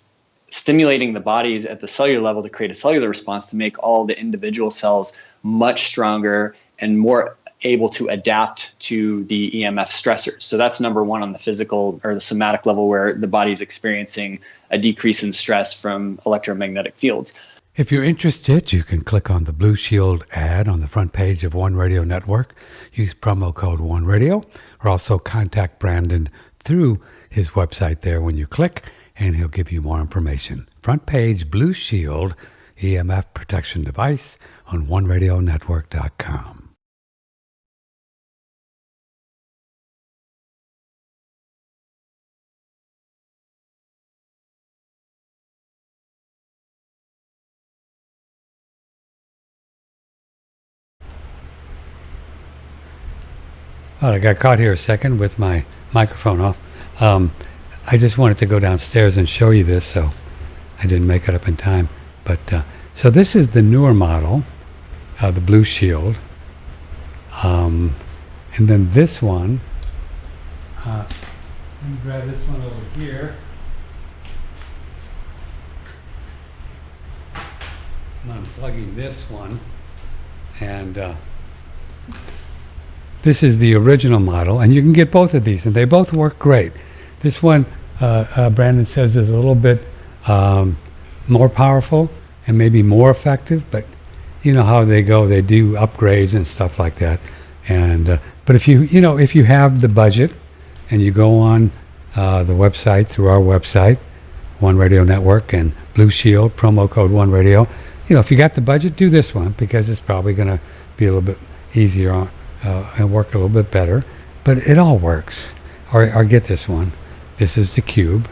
stimulating the bodies at the cellular level to create a cellular response to make all the individual cells much stronger and more able to adapt to the EMF stressors. So that's number one on the physical or the somatic level, where the body is experiencing a decrease in stress from electromagnetic fields. If you're interested, you can click on the Blue Shield ad on the front page of One Radio Network. Use promo code OneRadio, or also contact Brandon through his website there when you click, and he'll give you more information. Front page, Blue Shield EMF protection device on oneradionetwork.com. Well, I got caught here a second with my microphone off. I just wanted to go downstairs and show you this, so I didn't make it up in time. But so this is the newer model, the Blue Shield. And then this one, let me grab this one over here. I'm unplugging this one, and this is the original model, and you can get both of these, and they both work great. This one, Brandon says, is a little bit more powerful and maybe more effective, but you know how they go. They do upgrades and stuff like that. And but if you have the budget and you go on the website through our website, One Radio Network and Blue Shield, promo code One Radio, if you got the budget, do this one because it's probably going to be a little bit easier and work a little bit better. But it all works. Or get this one. This is the Cube,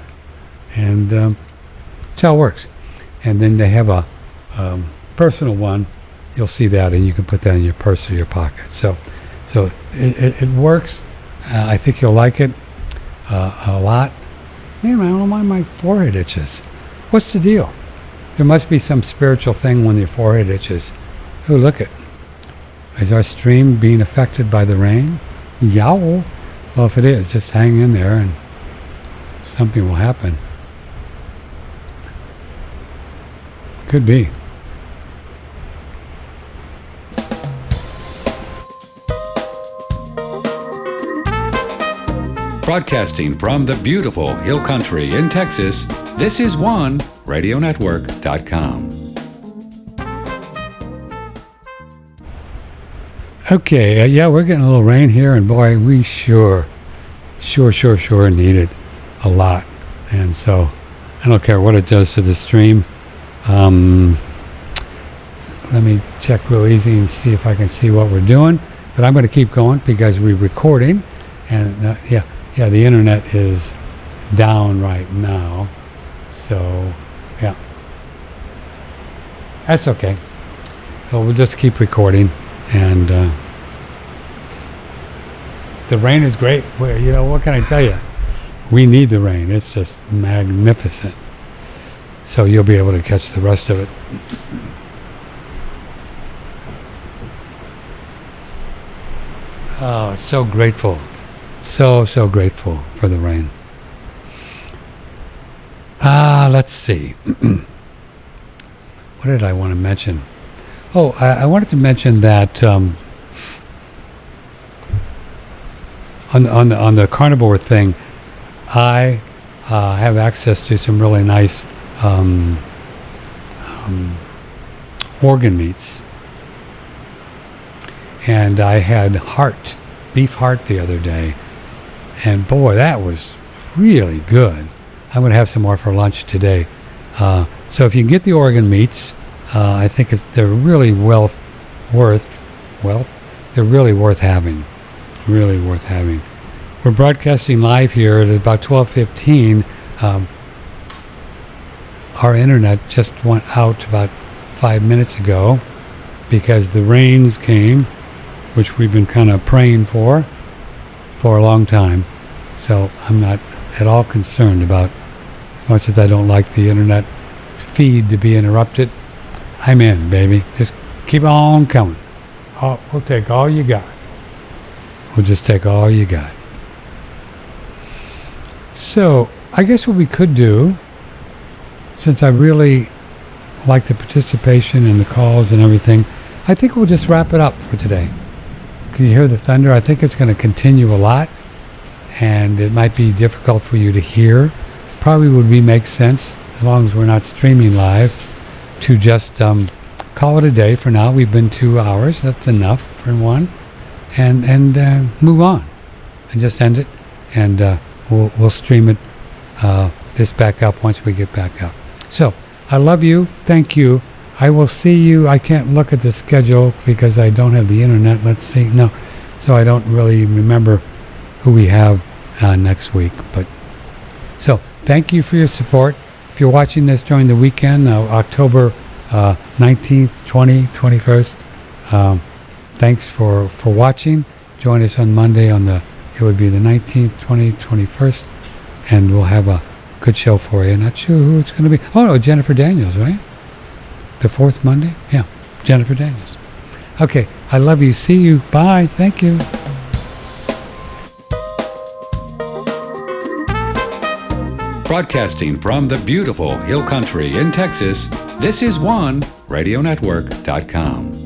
and that's how it works. And then they have a personal one. You'll see that, and you can put that in your purse or your pocket. So it works. I think you'll like it a lot. Man, I don't know why my forehead itches. What's the deal? There must be some spiritual thing when your forehead itches. Oh, look it. Is our stream being affected by the rain? Yow. Well, if it is, just hang in there and something will happen. Could be. Broadcasting from the beautiful Hill Country in Texas, this is OneRadioNetwork.com. Okay, yeah, we're getting a little rain here, and boy, we sure need it a lot. And so, I don't care what it does to the stream. Let me check real easy and see if I can see what we're doing. But I'm going to keep going because we're recording, and yeah, the internet is down right now. So, yeah, that's okay. So we'll just keep recording, and the rain is great. Well, you know, what can I tell you? We need the rain. It's just magnificent. So you'll be able to catch the rest of it. Oh, so grateful. So grateful for the rain. Let's see. What did I want to mention? Oh, I wanted to mention that on the carnivore thing, I have access to some really nice organ meats. And I had beef heart the other day, and boy, that was really good. I'm going to have some more for lunch today. So if you can get the organ meats, I think they're really worth having. Really worth having. We're broadcasting live here at about 12:15. Our internet just went out about 5 minutes ago because the rains came, which we've been kind of praying for a long time. So I'm not at all concerned about, as much as I don't like the internet feed to be interrupted, I'm in, baby. Just keep on coming. We'll take all you got. We'll just take all you got. So I guess what we could do, since I really like the participation and the calls and everything, I think we'll just wrap it up for today. Can you hear the thunder? I think it's going to continue a lot, and it might be difficult for you to hear. Probably would make sense, as long as we're not streaming live, to just call it a day for now. We've been 2 hours. That's enough for one. And move on. And just end it. And we'll stream it, this back up once we get back up. So, I love you. Thank you. I will see you. I can't look at the schedule because I don't have the internet. Let's see. No. So I don't really remember who we have next week. But so thank you for your support. If you're watching this during the weekend, October 19th, 20th, 21st, thanks for watching. Join us on Monday it would be the 19th, 20th, 21st, and we'll have a good show for you. Not sure who it's going to be. Oh, no, Jennifer Daniels, right? The fourth Monday? Yeah, Jennifer Daniels. Okay, I love you. See you. Bye. Thank you. Broadcasting from the beautiful Hill Country in Texas, this is OneRadioNetwork.com.